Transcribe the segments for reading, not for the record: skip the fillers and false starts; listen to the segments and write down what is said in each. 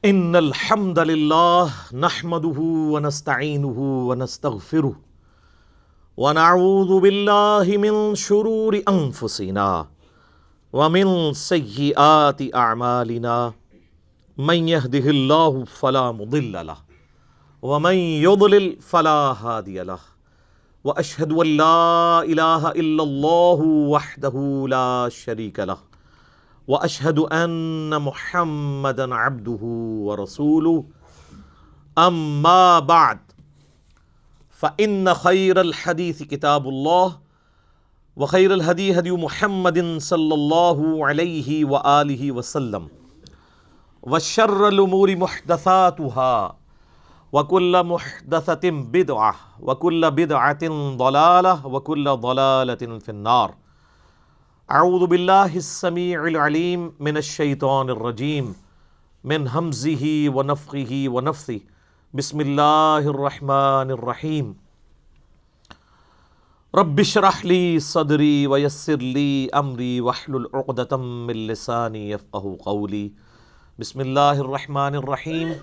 ان الحمد للہ نحمده ونستعینه ونستغفره ونعوذ باللہ من شرور انفسنا ومن سیئات اعمالنا من يهده اللہ فلا مضل له ومن يضلل فلا هادی له واشهد ان لا الہ الا اللہ وحدہ لا شریک له واشهد ان محمدا عبده ورسوله اما بعد فان خير الحديث كتاب الله وخير الهدي هدي محمد صلى الله عليه واله وسلم وشر الامور محدثاتها وكل محدثة بدعة وكل بدعة ضلالة وكل ضلالة في النار. اعوذ باللہ السمیع العلیم من الشیطان الرجیم من ہمزہ ونفخہ ونفثہ بسم اللہ الرحمن الرحیم. رب اشرح لی صدری ویسر لی امری واحلل عقدۃ من لسانی یفقہوا قولی. بسم اللہ الرحمن الرحیم.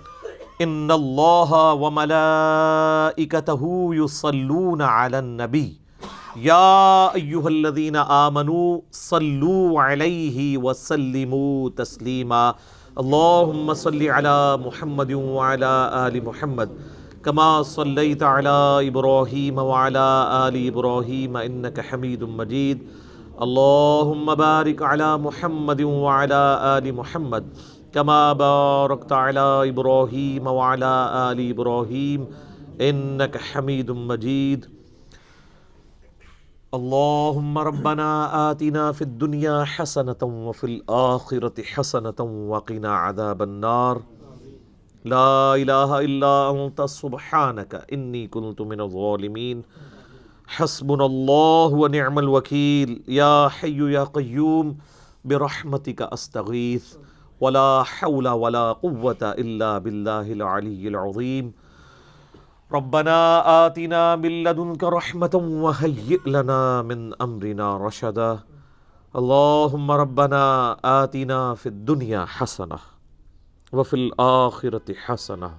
ان اللہ وملائکتہ یصلون علی النبی یا ایہا الذین آمنوا صلوا علیہ وسلموا تسلیما. اللہم صل علی محمد وعلی آل محمد کما صلیت علی ابراہیم وعلی آل ابراہیم انک حمید مجید. اللہم بارک علی محمد وعلی آل محمد کما بارکت علی ابراہیم وعلی آل ابراہیم انک حمید مجید. اللہم ربنا آتنا فی الدنیا حسنة وفی الآخرة حسنة وقنا عذاب النار. لا الہ الا انت سبحانک انی کنت من الظالمین. حسبنا اللہ ونعم الوکیل. یا حی یا قیوم برحمتک استغیث ولا حول ولا قوة الا باللہ العلی العظیم. ربنا آتنا من لدنک رحمة وهیئ لنا من امرنا رشدا. اللہم ربنا آتنا فی الدنیا حسنة وفی الآخرة حسنة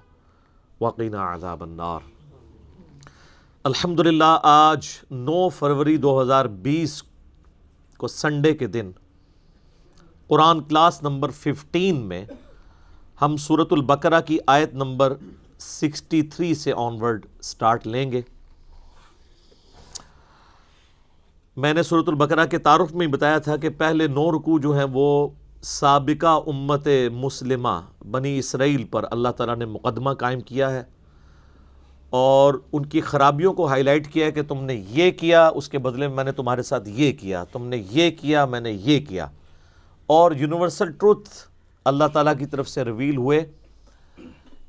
وقنا عذاب النار. الحمدللہ آج 9 فروری 2020 کو سنڈے کے دن قرآن کلاس نمبر 15 میں ہم سورۃ البقرہ کی آیت نمبر 63 سے آنورڈ سٹارٹ لیں گے. میں نے سورۃ البقرہ کے تعارف میں بتایا تھا کہ پہلے 9 رکوع جو ہیں وہ سابقہ امت مسلمہ بنی اسرائیل پر اللہ تعالیٰ نے مقدمہ قائم کیا ہے اور ان کی خرابیوں کو ہائی لائٹ کیا ہے کہ تم نے یہ کیا اس کے بدلے میں نے تمہارے ساتھ یہ کیا، تم نے یہ کیا میں نے یہ کیا. اور یونیورسل ٹروتھ اللہ تعالیٰ کی طرف سے ریویل ہوئے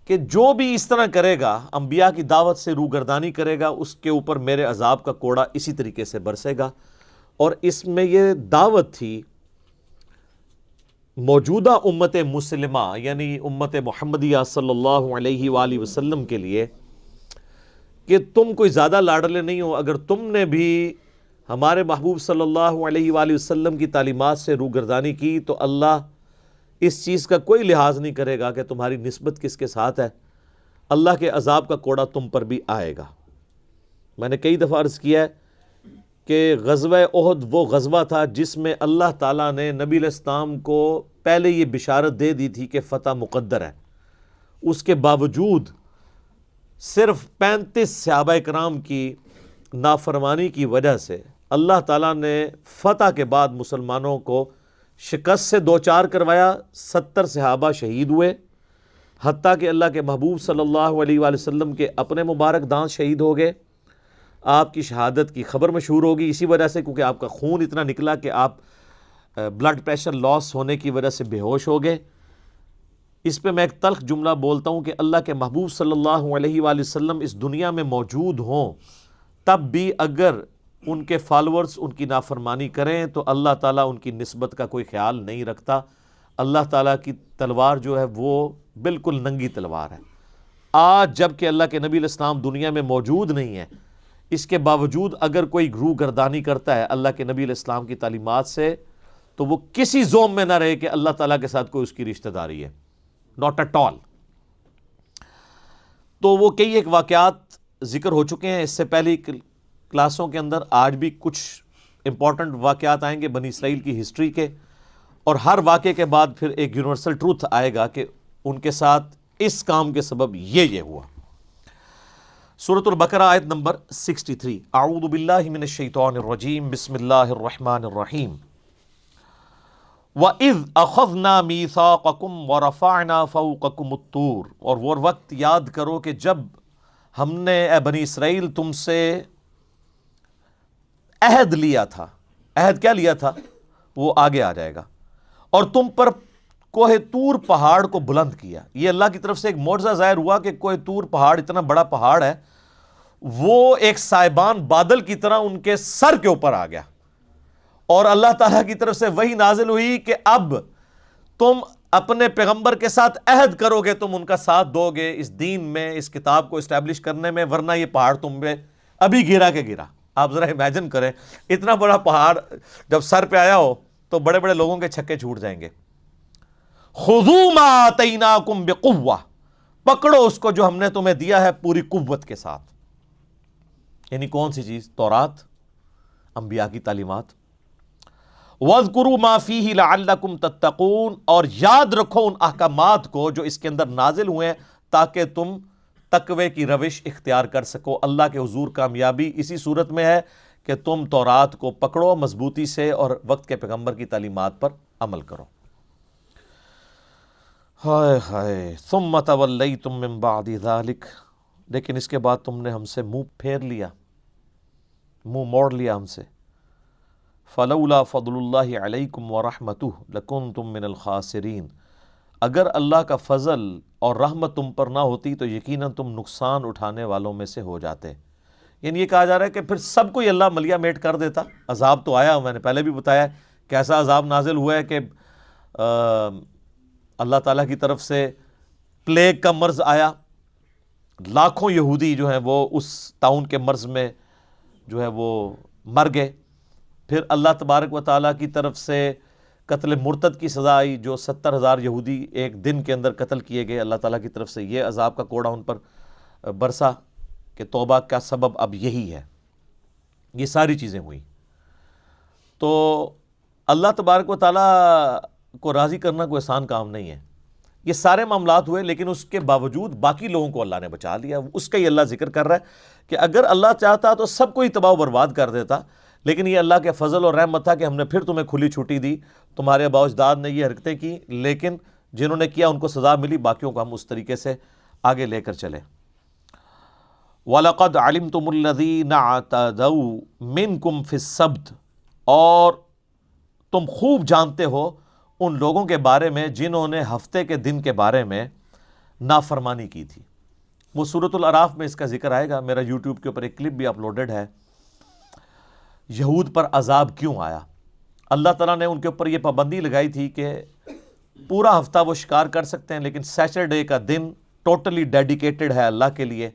کہ جو بھی اس طرح کرے گا، انبیاء کی دعوت سے روگردانی کرے گا، اس کے اوپر میرے عذاب کا کوڑا اسی طریقے سے برسے گا. اور اس میں یہ دعوت تھی موجودہ امت مسلمہ یعنی امت محمدیہ صلی اللہ علیہ وآلہ وسلم کے لیے کہ تم کوئی زیادہ لاڈلے نہیں ہو. اگر تم نے بھی ہمارے محبوب صلی اللہ علیہ وآلہ وسلم کی تعلیمات سے روگردانی کی تو اللہ اس چیز کا کوئی لحاظ نہیں کرے گا کہ تمہاری نسبت کس کے ساتھ ہے. اللہ کے عذاب کا کوڑا تم پر بھی آئے گا. میں نے کئی دفعہ عرض کیا ہے کہ غزوہ احد وہ غزوہ تھا جس میں اللہ تعالیٰ نے نبی علیہ السلام کو پہلے یہ بشارت دے دی تھی کہ فتح مقدر ہے. اس کے باوجود صرف 35 صحابہ کرام کی نافرمانی کی وجہ سے اللہ تعالیٰ نے فتح کے بعد مسلمانوں کو شکست سے دوچار کروایا. 70 صحابہ شہید ہوئے، حتیٰ کہ اللہ کے محبوب صلی اللہ علیہ وآلہ وسلم کے اپنے مبارک دانت شہید ہو گئے. آپ کی شہادت کی خبر مشہور ہوگی اسی وجہ سے کیونکہ آپ کا خون اتنا نکلا کہ آپ بلڈ پریشر لاس ہونے کی وجہ سے بے ہوش ہو گئے. اس پہ میں ایک تلخ جملہ بولتا ہوں کہ اللہ کے محبوب صلی اللہ علیہ وآلہ وسلم اس دنیا میں موجود ہوں تب بھی اگر ان کے فالورز ان کی نافرمانی کریں تو اللہ تعالیٰ ان کی نسبت کا کوئی خیال نہیں رکھتا. اللہ تعالیٰ کی تلوار جو ہے وہ بالکل ننگی تلوار ہے. آج جب کہ اللہ کے نبی علیہ السلام دنیا میں موجود نہیں ہے، اس کے باوجود اگر کوئی روح گردانی کرتا ہے اللہ کے نبی علیہ السلام کی تعلیمات سے تو وہ کسی زوم میں نہ رہے کہ اللہ تعالیٰ کے ساتھ کوئی اس کی رشتہ داری ہے. Not at all. تو وہ کئی ایک واقعات ذکر ہو چکے ہیں اس سے پہلی کلاسوں کے اندر. آج بھی کچھ امپورٹنٹ واقعات آئیں گے بنی اسرائیل کی ہسٹری کے, اور ہر واقعے کے بعد پھر ایک یونیورسل ٹروتھ آئے گا کہ ان کے ساتھ اس کام کے سبب یہ ہوا. سورۃ البقرہ آیت نمبر 63. اعوذ باللہ من الشیطان الرجیم, بسم اللہ الرحمن الرحیم. وَإِذْ أَخَذْنَا مِيثَاقَكُمْ وَرَفَعْنَا فَوْقَكُمُ الطُّورَ, اور وہ وقت یاد کرو کہ جب ہم نے اے بنی اسرائیل تم سے عہد لیا تھا. عہد کیا لیا تھا وہ آگے آ جائے گا. اور تم پر کوہ طور پہاڑ کو بلند کیا. یہ اللہ کی طرف سے ایک معجزہ ظاہر ہوا کہ کوہ طور پہاڑ اتنا بڑا پہاڑ ہے, وہ ایک سائبان بادل کی طرح ان کے سر کے اوپر آ گیا, اور اللہ تعالیٰ کی طرف سے وحی نازل ہوئی کہ اب تم اپنے پیغمبر کے ساتھ عہد کرو گے, تم ان کا ساتھ دو گے اس دین میں, اس کتاب کو اسٹیبلش کرنے میں, ورنہ یہ پہاڑ تم پہ ابھی گرا کے گرا. آپ ذرا امیجن کریں, اتنا بڑا پہاڑ جب سر پہ آیا ہو تو بڑے بڑے لوگوں کے چھکے چھوٹ جائیں گے. خذوا ما آتیناکم بقوہ, پکڑو اس کو جو ہم نے تمہیں دیا ہے پوری قوت کے ساتھ. یعنی کون سی چیز؟ تورات, انبیاء کی تعلیمات. وَاذْكُرُوا مَا فِيهِ لَعَلَّكُمْ تَتَّقُونَ, اور یاد رکھو ان احکامات کو جو اس کے اندر نازل ہوئے ہیں تاکہ تم تقوی کی روش اختیار کر سکو. اللہ کے حضور کامیابی اسی صورت میں ہے کہ تم تورات کو پکڑو مضبوطی سے اور وقت کے پیغمبر کی تعلیمات پر عمل کرو. ہائے ہائے, ثم تولیتم من بعد ذلک, لیکن اس کے بعد تم نے ہم سے منہ پھیر لیا, منہ موڑ لیا ہم سے. فلولا فضل اللہ علیکم ورحمتہ لکنتم من الخاسرین, اگر اللہ کا فضل اور رحمت تم پر نہ ہوتی تو یقیناً تم نقصان اٹھانے والوں میں سے ہو جاتے. یعنی یہ کہا جا رہا ہے کہ پھر سب کو ہی اللہ ملیا میٹ کر دیتا. عذاب تو آیا, میں نے پہلے بھی بتایا کیسا عذاب نازل ہوا ہے کہ اللہ تعالیٰ کی طرف سے پلیگ کا مرض آیا, لاکھوں یہودی جو ہیں وہ اس طاعون کے مرض میں جو ہے وہ مر گئے. پھر اللہ تبارک و تعالیٰ کی طرف سے قتل مرتد کی سزا آئی, جو 70,000 یہودی ایک دن کے اندر قتل کیے گئے. اللہ تعالیٰ کی طرف سے یہ عذاب کا کوڑا ان پر برسا کہ توبہ کا سبب اب یہی ہے. یہ ساری چیزیں ہوئیں. تو اللہ تبارک و تعالیٰ کو راضی کرنا کوئی آسان کام نہیں ہے. یہ سارے معاملات ہوئے, لیکن اس کے باوجود باقی لوگوں کو اللہ نے بچا لیا. اس کا ہی اللہ ذکر کر رہا ہے کہ اگر اللہ چاہتا تو سب کو ہی تباہ و برباد کر دیتا, لیکن یہ اللہ کے فضل اور رحمت تھا کہ ہم نے پھر تمہیں کھلی چھٹی دی. تمہارے آباء و اجداد نے یہ حرکتیں کی, لیکن جنہوں نے کیا ان کو سزا ملی, باقیوں کو ہم اس طریقے سے آگے لے کر چلے. وَلَقَدْ عَلِمْتُمُ الَّذِينَ اعْتَدَوْا مِنْكُمْ فِي السَّبْتِ, اور تم خوب جانتے ہو ان لوگوں کے بارے میں جنہوں نے ہفتے کے دن کے بارے میں نافرمانی کی تھی. وہ سورۃ الاعراف میں اس کا ذکر آئے گا. میرا یوٹیوب کے اوپر ایک کلپ بھی اپلوڈڈ ہے. یہود پر عذاب کیوں آیا؟ اللہ تعالیٰ نے ان کے اوپر یہ پابندی لگائی تھی کہ پورا ہفتہ وہ شکار کر سکتے ہیں, لیکن سیٹرڈے کا دن ٹوٹلی ڈیڈیکیٹڈ ہے اللہ کے لیے,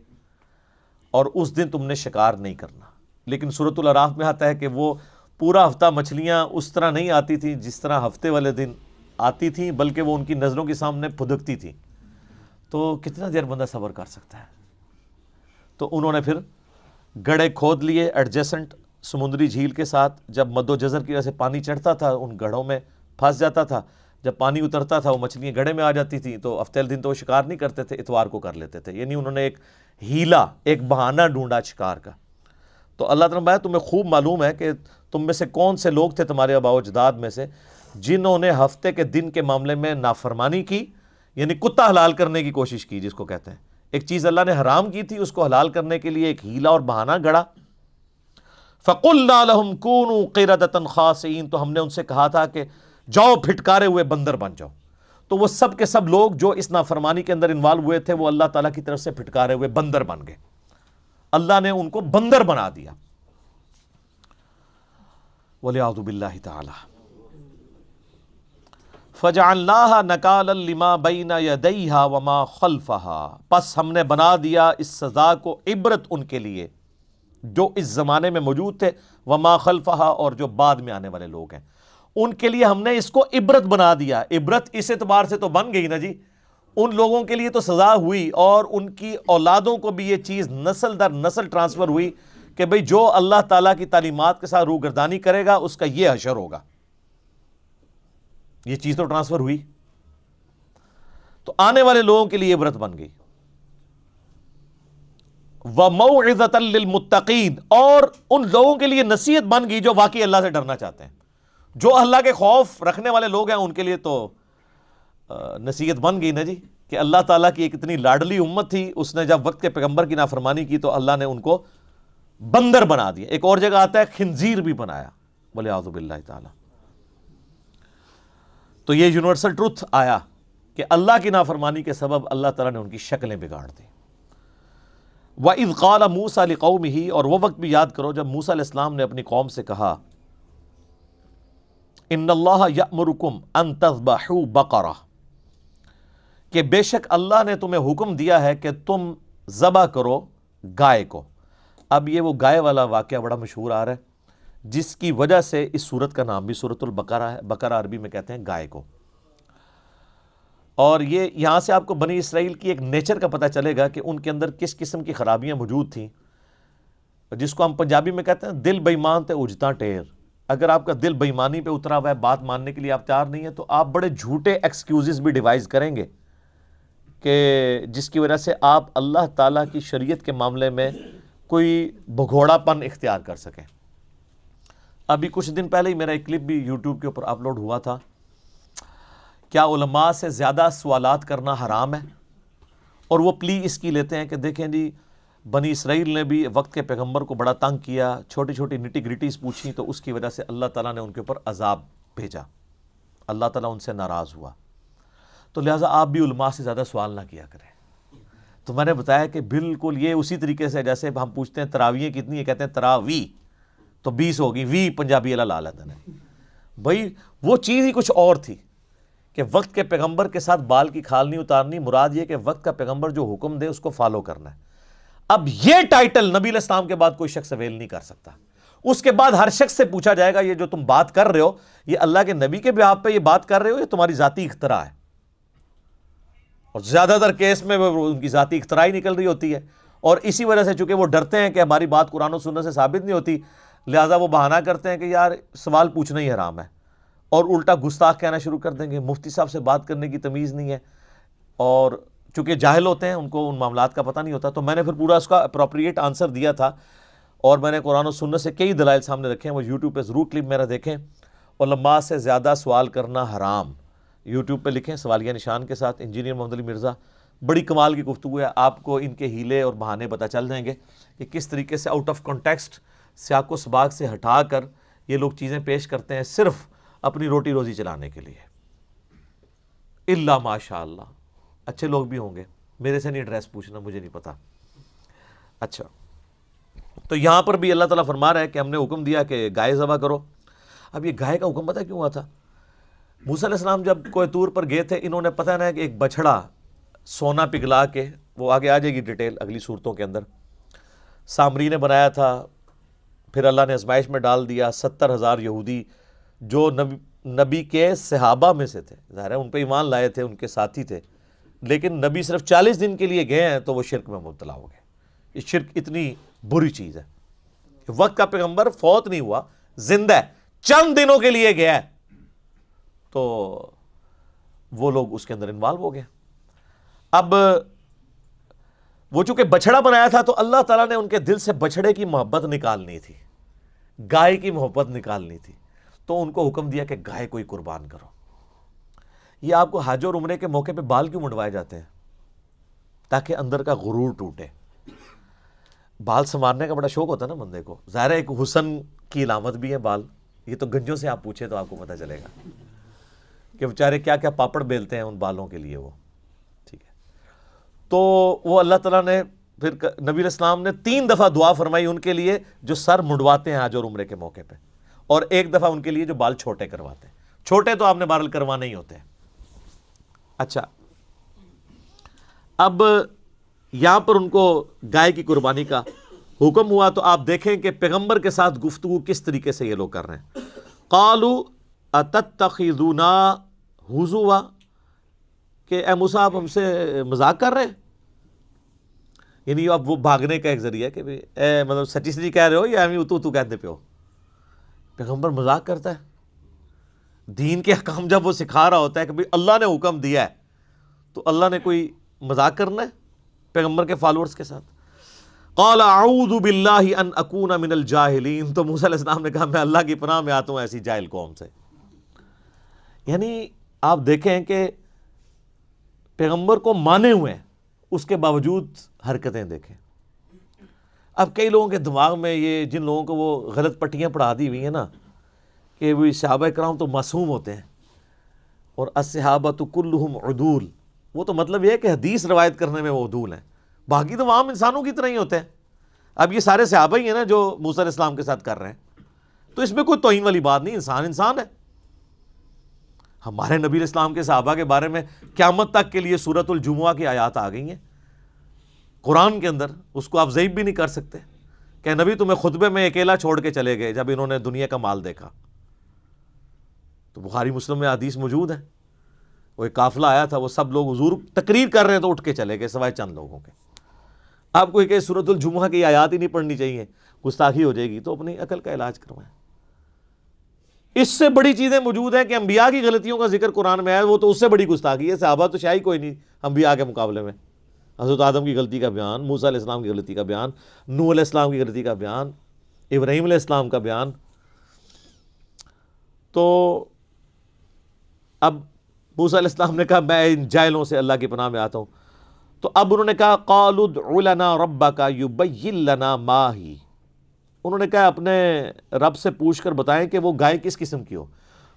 اور اس دن تم نے شکار نہیں کرنا. لیکن سورۃ الاعراف میں آتا ہے کہ وہ پورا ہفتہ مچھلیاں اس طرح نہیں آتی تھیں جس طرح ہفتے والے دن آتی تھیں, بلکہ وہ ان کی نظروں کے سامنے پھدکتی تھیں. تو کتنا دیر بندہ صبر کر سکتا ہے؟ تو انہوں نے پھر گڑھے کھود لیے ایڈجسنٹ سمندری جھیل کے ساتھ. جب مد و جزر کی وجہ سے پانی چڑھتا تھا ان گڑھوں میں پھنس جاتا تھا, جب پانی اترتا تھا وہ مچھلیاں گڑھے میں آ جاتی تھیں. تو ہفتے دن تو وہ شکار نہیں کرتے تھے, اتوار کو کر لیتے تھے. یعنی انہوں نے ایک ہیلا, ایک بہانہ ڈھونڈا شکار کا. تو اللہ تعالیٰ نے تمہیں خوب معلوم ہے کہ تم میں سے کون سے لوگ تھے, تمہارے آباء و اجداد میں سے, جنہوں نے ہفتے کے دن کے معاملے میں نافرمانی کی, یعنی کتا حلال کرنے کی کوشش کی, جس کو کہتے ہیں ایک چیز اللہ نے حرام کی تھی اس کو حلال کرنے کے لیے ایک ہیلا اور بہانہ گڑا. فَقُلْنَا لَهُمْ كُونُوا قِرَدَةً خَاسِئِينَ, تو ہم نے ان سے کہا تھا کہ جاؤ پھٹکارے ہوئے بندر بن جاؤ. تو وہ سب کے سب لوگ جو اس نافرمانی کے اندر انوالو ہوئے تھے وہ اللہ تعالیٰ کی طرف سے پھٹکارے ہوئے بندر بن گئے. اللہ نے ان کو بندر بنا دیا. وَلِعَوْذُ بِاللَّهِ تَعَالَى فَجَعَلْنَاهَا نَكَالًا لِمَا بَيْنَ يَدَيْهَا وَمَا خَلْفَهَا, پس ہم نے بنا دیا اس سزا کو عبرت ان کے لیے جو اس زمانے میں موجود تھے, وما خلفہا, اور جو بعد میں آنے والے لوگ ہیں ان کے لیے ہم نے اس کو عبرت بنا دیا. عبرت اس اعتبار سے تو بن گئی نا جی, ان لوگوں کے لیے تو سزا ہوئی اور ان کی اولادوں کو بھی یہ چیز نسل در نسل ٹرانسفر ہوئی کہ بھئی جو اللہ تعالیٰ کی تعلیمات کے ساتھ روگردانی کرے گا اس کا یہ حشر ہوگا. یہ چیز تو ٹرانسفر ہوئی. تو آنے والے لوگوں کے لیے عبرت بن گئی. وَمَوْعِظَةً لِّلْمُتَّقِينَ اور ان لوگوں کے لیے نصیحت بن گئی جو واقعی اللہ سے ڈرنا چاہتے ہیں. جو اللہ کے خوف رکھنے والے لوگ ہیں ان کے لیے تو نصیحت بن گئی نا جی, کہ اللہ تعالیٰ کی ایک اتنی لاڈلی امت تھی, اس نے جب وقت کے پیغمبر کی نافرمانی کی تو اللہ نے ان کو بندر بنا دیا. ایک اور جگہ آتا ہے خنزیر بھی بنایا, بولے اعوذ باللہ تعالیٰ. تو یہ یونیورسل ٹروتھ آیا کہ اللہ کی نافرمانی کے سبب اللہ تعالیٰ نے ان کی شکلیں بگاڑ دی. وَإِذْ قَالَ مُوسَىٰ لِقَوْمِهِ اور وہ وقت بھی یاد کرو جب موسیٰ علیہ السلام نے اپنی قوم سے کہا إِنَّ اللَّهَ يَأْمُرُكُمْ أَن تَذْبَحُوا بَقَرَةً کہ بے شک اللہ نے تمہیں حکم دیا ہے کہ تم ذبح کرو گائے کو. اب یہ وہ گائے والا واقعہ بڑا مشہور آ رہا ہے جس کی وجہ سے اس سورت کا نام بھی سورۃ البقرہ ہے. بقرہ عربی میں کہتے ہیں گائے کو. اور یہ یہاں سے آپ کو بنی اسرائیل کی ایک نیچر کا پتہ چلے گا کہ ان کے اندر کس قسم کی خرابیاں موجود تھیں, جس کو ہم پنجابی میں کہتے ہیں دل بے ایمان تے اجتا ٹیر. اگر آپ کا دل بے ایمانی پہ اترا ہوا ہے, بات ماننے کے لیے آپ تیار نہیں ہیں, تو آپ بڑے جھوٹے ایکسکیوزز بھی ڈیوائز کریں گے کہ جس کی وجہ سے آپ اللہ تعالیٰ کی شریعت کے معاملے میں کوئی بھگوڑا پن اختیار کر سکیں. ابھی کچھ دن پہلے ہی میرا ایک کلپ بھی یوٹیوب کے اوپر اپلوڈ ہوا تھا. کیا علماء سے زیادہ سوالات کرنا حرام ہے؟ اور وہ پلی اس کی لیتے ہیں کہ دیکھیں جی بنی اسرائیل نے بھی وقت کے پیغمبر کو بڑا تنگ کیا, چھوٹی چھوٹی نٹی گریٹیز پوچھیں تو اس کی وجہ سے اللہ تعالیٰ نے ان کے اوپر عذاب بھیجا, اللہ تعالیٰ ان سے ناراض ہوا, تو لہٰذا آپ بھی علماء سے زیادہ سوال نہ کیا کریں. تو میں نے بتایا کہ بالکل یہ اسی طریقے سے جیسے ہم پوچھتے ہیں تراویح کتنی ہے, کہتے ہیں تراوی تو 20 ہوگی, وی پنجابی والا لا لیتے ہیں. بھائی وہ چیز ہی کچھ اور تھی کہ وقت کے پیغمبر کے ساتھ بال کی کھال نہیں اتارنی, مراد یہ کہ وقت کا پیغمبر جو حکم دے اس کو فالو کرنا ہے. اب یہ ٹائٹل نبی علیہ السلام کے بعد کوئی شخص اویل نہیں کر سکتا. اس کے بعد ہر شخص سے پوچھا جائے گا یہ جو تم بات کر رہے ہو یہ اللہ کے نبی کے بیہاف پہ یہ بات کر رہے ہو, یہ تمہاری ذاتی اختراع ہے. اور زیادہ تر کیس میں ان کی ذاتی اختراع ہی نکل رہی ہوتی ہے. اور اسی وجہ سے چونکہ وہ ڈرتے ہیں کہ ہماری بات قرآن و سنت سے ثابت نہیں ہوتی, لہٰذا وہ بہانہ کرتے ہیں کہ یار سوال پوچھنا ہی حرام ہے, اور الٹا گستاخ کہنا شروع کر دیں گے, مفتی صاحب سے بات کرنے کی تمیز نہیں ہے. اور چونکہ جاہل ہوتے ہیں, ان کو ان معاملات کا پتہ نہیں ہوتا. تو میں نے پھر پورا اس کا اپروپریٹ آنسر دیا تھا, اور میں نے قرآن و سنت سے کئی دلائل سامنے رکھے ہیں, وہ یوٹیوب پہ ضرور کلپ میرا دیکھیں. علماء سے زیادہ سوال کرنا حرام, یوٹیوب پہ لکھیں سوالیہ نشان کے ساتھ انجینئر محمد علی مرزا. بڑی کمال کی گفتگو ہے, آپ کو ان کے ہیلے اور بہانے پتہ چل جائیں گے کہ کس طریقے سے آؤٹ آف کانٹیکسٹ سیاق و سباق سے ہٹا کر یہ لوگ چیزیں پیش کرتے ہیں صرف اپنی روٹی روزی چلانے کے لیے. اللہ ماشاء اللہ اچھے لوگ بھی ہوں گے, میرے سے نہیں ایڈریس پوچھنا, مجھے نہیں پتا. اچھا, تو یہاں پر بھی اللہ تعالیٰ فرما رہا ہے کہ ہم نے حکم دیا کہ گائے ذبح کرو. اب یہ گائے کا حکم پتہ کیوں ہوا تھا؟ موسیٰ علیہ السلام جب کوہ طور پر گئے تھے, انہوں نے پتہ نا کہ ایک بچھڑا سونا پگھلا کے, وہ آگے آ جائے گی ڈیٹیل اگلی صورتوں کے اندر, سامری نے بنایا تھا, پھر اللہ نے آزمائش میں ڈال دیا. 70,000 یہودی جو نبی کے صحابہ میں سے تھے, ظاہر ہے ان پہ ایمان لائے تھے, ان کے ساتھی تھے, لیکن نبی صرف 40 دن کے لیے گئے ہیں تو وہ شرک میں مبتلا ہو گئے. یہ شرک اتنی بری چیز ہے. وقت کا پیغمبر فوت نہیں ہوا, زندہ ہے, چند دنوں کے لیے گیا ہے, تو وہ لوگ اس کے اندر انوالو ہو گئے. اب وہ چونکہ بچڑا بنایا تھا تو اللہ تعالیٰ نے ان کے دل سے بچڑے کی محبت نکالنی تھی, گائے کی محبت نکالنی تھی, تو ان کو حکم دیا کہ گائے کو ہی قربان کرو. یہ آپ کو حج اور عمرے کے موقع پہ بال کیوں منڈوائے جاتے ہیں؟ تاکہ اندر کا غرور ٹوٹے. بال سنوارنے کا بڑا شوق ہوتا ہے نا بندے کو, ظاہر ہے ایک حسن کی علامت بھی ہے بال. یہ تو گنجوں سے آپ پوچھیں تو آپ کو پتہ چلے گا کہ بیچارے کیا کیا پاپڑ بیلتے ہیں ان بالوں کے لیے وہ. ٹھیک ہے, تو وہ اللہ تعالیٰ نے پھر نبی علیہ السلام نے 3 دفعہ دعا فرمائی ان کے لیے جو سر منڈواتے ہیں حج اور عمرے کے موقع پہ, اور 1 دفعہ ان کے لیے جو بال چھوٹے کرواتے ہیں. چھوٹے تو آپ نے بہرحال کروانے ہی ہوتے ہیں. اچھا, اب یہاں پر ان کو گائے کی قربانی کا حکم ہوا, تو آپ دیکھیں کہ پیغمبر کے ساتھ گفتگو کس طریقے سے یہ لوگ کر رہے ہیں. قالوا اتتخذونا ہزوا, کہ اے موسیٰ آپ ہم سے مذاق کر رہے ہیں؟ یعنی اب وہ بھاگنے کا ایک ذریعہ ہے کہ اے مطلب سچی سچی کہہ رہے ہو یا ہمیں تو کہتے پہ ہو؟ پیغمبر مذاق کرتا ہے؟ دین کے احکام جب وہ سکھا رہا ہوتا ہے کہ بھئی اللہ نے حکم دیا ہے تو اللہ نے کوئی مذاق کرنا ہے پیغمبر کے فالورز کے ساتھ؟ قال اعوذ باللہ ان اکون من الجاہلین، تو موسیٰ علیہ السلام نے کہا میں اللہ کی پناہ میں آتا ہوں ایسی جاہل قوم سے۔ یعنی آپ دیکھیں کہ پیغمبر کو مانے ہوئے ہیں، اس کے باوجود حرکتیں دیکھیں۔ اب کئی لوگوں کے دماغ میں یہ، جن لوگوں کو وہ غلط پٹیاں پڑھا دی ہوئی ہیں نا کہ وہ صحابہ کرام تو معصوم ہوتے ہیں اور الصحابۃ کلہم عدول، وہ تو مطلب یہ ہے کہ حدیث روایت کرنے میں وہ عدول ہیں، باقی تو عام انسانوں کی طرح ہی ہوتے ہیں۔ اب یہ سارے صحابہ ہی ہیں نا جو موسیٰ علیہ السلام کے ساتھ کر رہے ہیں، تو اس میں کوئی توہین والی بات نہیں، انسان انسان ہے۔ ہمارے نبی علیہ السلام کے صحابہ کے بارے میں قیامت تک کے لیے سورۃ الجمعہ کی آیات آ گئی ہیں قرآن کے اندر، اس کو آپ ضعیف بھی نہیں کر سکتے کہ نبی تمہیں خطبے میں اکیلا چھوڑ کے چلے گئے جب انہوں نے دنیا کا مال دیکھا۔ تو بخاری مسلم میں حدیث موجود ہے، وہ ایک قافلہ آیا تھا، وہ سب لوگ حضور تقریر کر رہے ہیں تو اٹھ کے چلے گئے سوائے چند لوگوں کے۔ آپ کو کہ سورۃ الجمعہ کی آیات ہی نہیں پڑھنی چاہیے، گستاخی ہو جائے گی، تو اپنی عقل کا علاج کروائیں۔ اس سے بڑی چیزیں موجود ہیں کہ انبیاء کی غلطیوں کا ذکر قرآن میں ہے، وہ تو اس سے بڑی گستاخی ہے۔ صحابہ تو شاید کوئی نہیں انبیاء کے مقابلے میں۔ حضرت آدم کی غلطی کا بیان، موسیٰ علیہ السلام کی غلطی کا بیان، نوح علیہ السلام کی غلطی کا بیان، ابراہیم علیہ السلام کا بیان۔ تو اب موسیٰ علیہ السلام نے کہا میں ان جاہلوں سے اللہ کی پناہ میں آتا ہوں۔ تو اب انہوں نے کہا قالوا ادع لنا ربک یبین لنا ما ہی، انہوں نے کہا اپنے رب سے پوچھ کر بتائیں کہ وہ گائے کس قسم کی ہو۔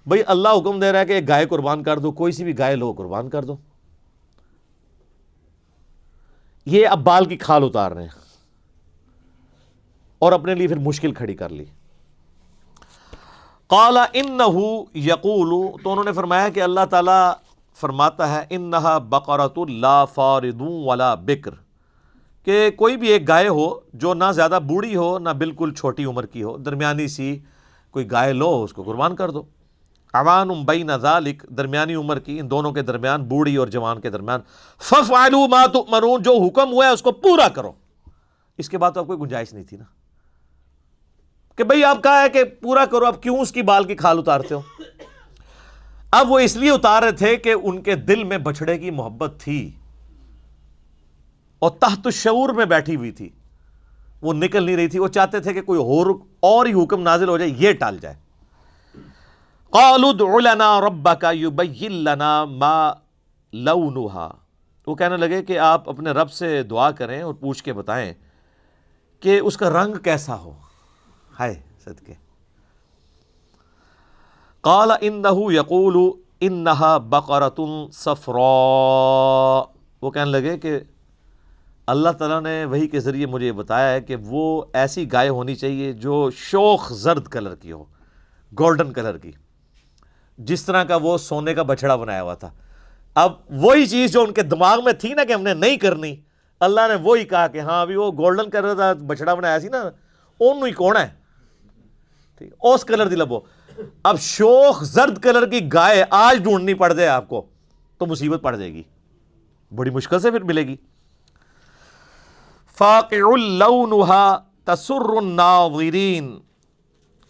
بھئی اللہ حکم دے رہا ہے کہ ایک گائے قربان کر دو، کوئی سی بھی گائے لو قربان کر دو۔ یہ اب بال کی کھال اتار رہے ہیں اور اپنے لیے پھر مشکل کھڑی کر لی۔ قال انہ یقول، تو انہوں نے فرمایا کہ اللہ تعالیٰ فرماتا ہے انہا بقرۃ لا فارض ولا بکر، کہ کوئی بھی ایک گائے ہو جو نہ زیادہ بوڑھی ہو نہ بالکل چھوٹی عمر کی ہو، درمیانی سی کوئی گائے لو، اس کو قربان کر دو۔ عوان بین ذالک، درمیانی عمر کی، ان دونوں کے درمیان، بوڑھی اور جوان کے درمیان۔ ففعلوا ما تؤمرون، جو حکم ہوا ہے اس کو پورا کرو۔ اس کے بعد تو اب کوئی گنجائش نہیں تھی نا کہ بھئی آپ کہا ہے کہ پورا کرو، اب کیوں اس کی بال کی کھال اتارتے ہو؟ اب وہ اس لیے اتار رہے تھے کہ ان کے دل میں بچھڑے کی محبت تھی اور تحت الشعور میں بیٹھی ہوئی تھی، وہ نکل نہیں رہی تھی، وہ چاہتے تھے کہ کوئی اور ہی حکم نازل ہو جائے، یہ ٹال جائے۔ قالوا ادع لنا ربک یبین لنا ما لونھا، وہ کہنے لگے کہ آپ اپنے رب سے دعا کریں اور پوچھ کے بتائیں کہ اس کا رنگ کیسا ہو۔ ہائے صدقے۔ قال انہ یقول انہا بقرۃ صفراء، وہ کہنے لگے کہ اللہ تعالیٰ نے وحی کے ذریعے مجھے یہ بتایا ہے کہ وہ ایسی گائے ہونی چاہیے جو شوخ زرد کلر کی ہو، گولڈن کلر کی، جس طرح کا وہ سونے کا بچھڑا بنایا ہوا تھا۔ اب وہی چیز جو ان کے دماغ میں تھی نا کہ ہم نے نہیں کرنی، اللہ نے وہی کہا کہ ہاں ابھی وہ گولڈن کلر کا بچھڑا بنایا سی نا، اونوں ہی کون ہے، ٹھیک، اس کلر دی لبو۔ اب شوخ زرد کلر کی گائے آج ڈھونڈنی پڑ جائے آپ کو تو مصیبت پڑ جائے گی، بڑی مشکل سے پھر ملے گی۔ فاقع لونھا تسر الناظرین،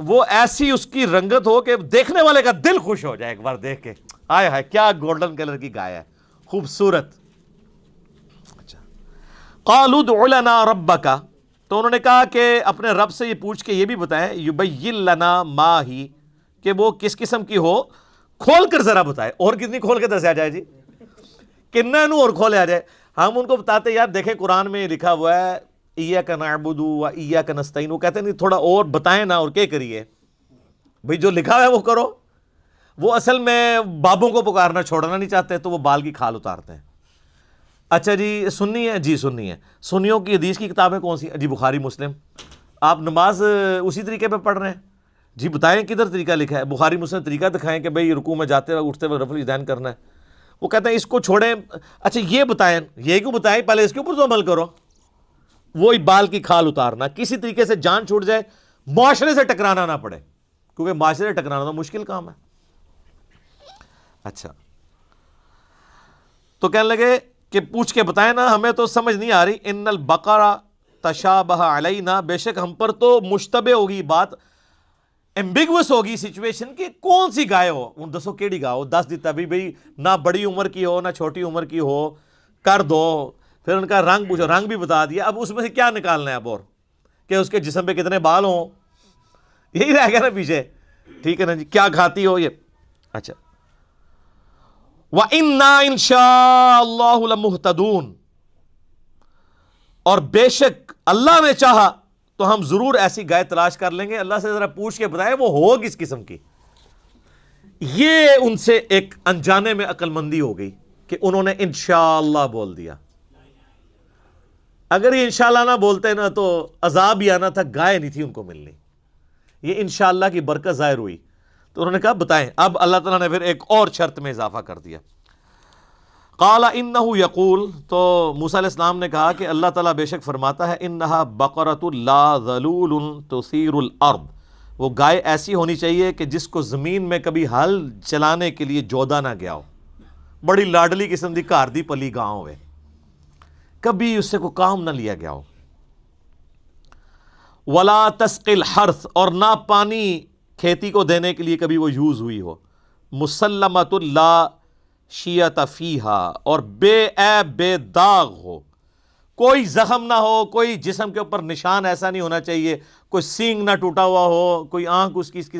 وہ ایسی اس کی رنگت ہو کہ دیکھنے والے کا دل خوش ہو جائے ایک بار دیکھ کے، آئے ہائے کیا گولڈن کلر کی گائے ہے، خوبصورت۔ اچھا، قالوا ادع لنا ربک، تو انہوں نے کہا کہ اپنے رب سے یہ پوچھ کے یہ بھی بتائیں یبین لنا ما ہی، کہ وہ کس قسم کی ہو، کھول کر ذرا بتائے۔ اور کتنی کھول کے دسیا جائے جی، کنہ نو اور کھولے آ جائے۔ ہم ان کو بتاتے یار دیکھیں قرآن میں لکھا ہوا ہے ایاک نعبد و ایاک نستعین، وہ کہتے ہیں نہیں تھوڑا اور بتائیں نا، اور کیا کریے بھئی، جو لکھا ہوا ہے وہ کرو۔ وہ اصل میں بابوں کو پکارنا چھوڑنا نہیں چاہتے، تو وہ بال کی کھال اتارتے ہیں۔ اچھا جی سنی ہے، جی سنی ہے، سنیوں کی حدیث کی کتابیں کون سی؟ جی بخاری مسلم۔ آپ نماز اسی طریقے پہ پڑھ رہے ہیں؟ جی بتائیں کدھر طریقہ لکھا ہے؟ بخاری مسلم طریقہ دکھائیں کہ بھئی رکوع میں جاتے وقت اٹھتے وقت رفع الیدین کرنا ہے۔ وہ کہتے ہیں اس کو چھوڑیں، اچھا یہ بتائیں، یہ کیوں بتائیں، پہلے اس کے اوپر تو عمل کرو۔ وہی بال کی کھال اتارنا، کسی طریقے سے جان چھوٹ جائے، معاشرے سے ٹکرانا نہ پڑے، کیونکہ معاشرے سے ٹکرانا تو مشکل کام ہے۔ اچھا تو کہنے لگے کہ پوچھ کے بتائیں نا، ہمیں تو سمجھ نہیں آ رہی. ان البقرہ تشابہ علینا، بے شک ہم پر تو مشتبہ ہوگی بات، ایمبیگوس ہوگی سچویشن کہ کون سی گائے ہو. ان دسو کیڑی گاہ ہو، دس دیتا بھی بھئی نہ بڑی عمر کی ہو نہ چھوٹی عمر کی ہو، کر دو. پھر ان کا رنگ پوچھو، رنگ بھی بتا دیا. اب اس میں سے کیا نکالنا ہے اب اور کہ اس کے جسم پہ کتنے بال ہوں، یہی رہ گیا نا پیچھے. ٹھیک ہے نا جی، کیا کھاتی ہو یہ. اچھا، وَإِنَّا إِن شَاءَ اللَّهُ لَمُهْتَدُونَ، اور بے شک اللہ نے چاہا تو ہم ضرور ایسی گائے تلاش کر لیں گے. اللہ سے ذرا پوچھ کے بتائے وہ ہو کس قسم کی. یہ ان سے ایک انجانے میں عقل مندی ہو گئی کہ انہوں نے انشاءاللہ بول دیا. اگر یہ انشاءاللہ نہ بولتے نا تو عذاب ہی آنا تھا، گائے نہیں تھی ان کو ملنی. یہ انشاءاللہ کی برکت ظاہر ہوئی تو انہوں نے کہا بتائیں. اب اللہ تعالیٰ نے پھر ایک اور شرط میں اضافہ کر دیا. قال انہ یقول، تو موسیٰ علیہ السلام نے کہا کہ اللہ تعالیٰ بے شک فرماتا ہے انہا بقرۃ لا ذلول تثیر الارض، وہ گائے ایسی ہونی چاہیے کہ جس کو زمین میں کبھی ہل چلانے کے لیے جودا نہ گیا ہو. بڑی لاڈلی قسم دی گھر دی پلی گاں ہوئے، کبھی اس سے کوئی کام نہ لیا گیا ہو. ولا تسقی الحرث، اور نہ پانی کھیتی کو دینے کے لیے کبھی وہ یوز ہوئی ہو. مسلمۃ لا شیۃ فیہا، اور بے عیب بے داغ ہو، کوئی زخم نہ ہو، کوئی جسم کے اوپر نشان ایسا نہیں ہونا چاہیے، کوئی سینگ نہ ٹوٹا ہوا ہو، کوئی آنکھ اس کی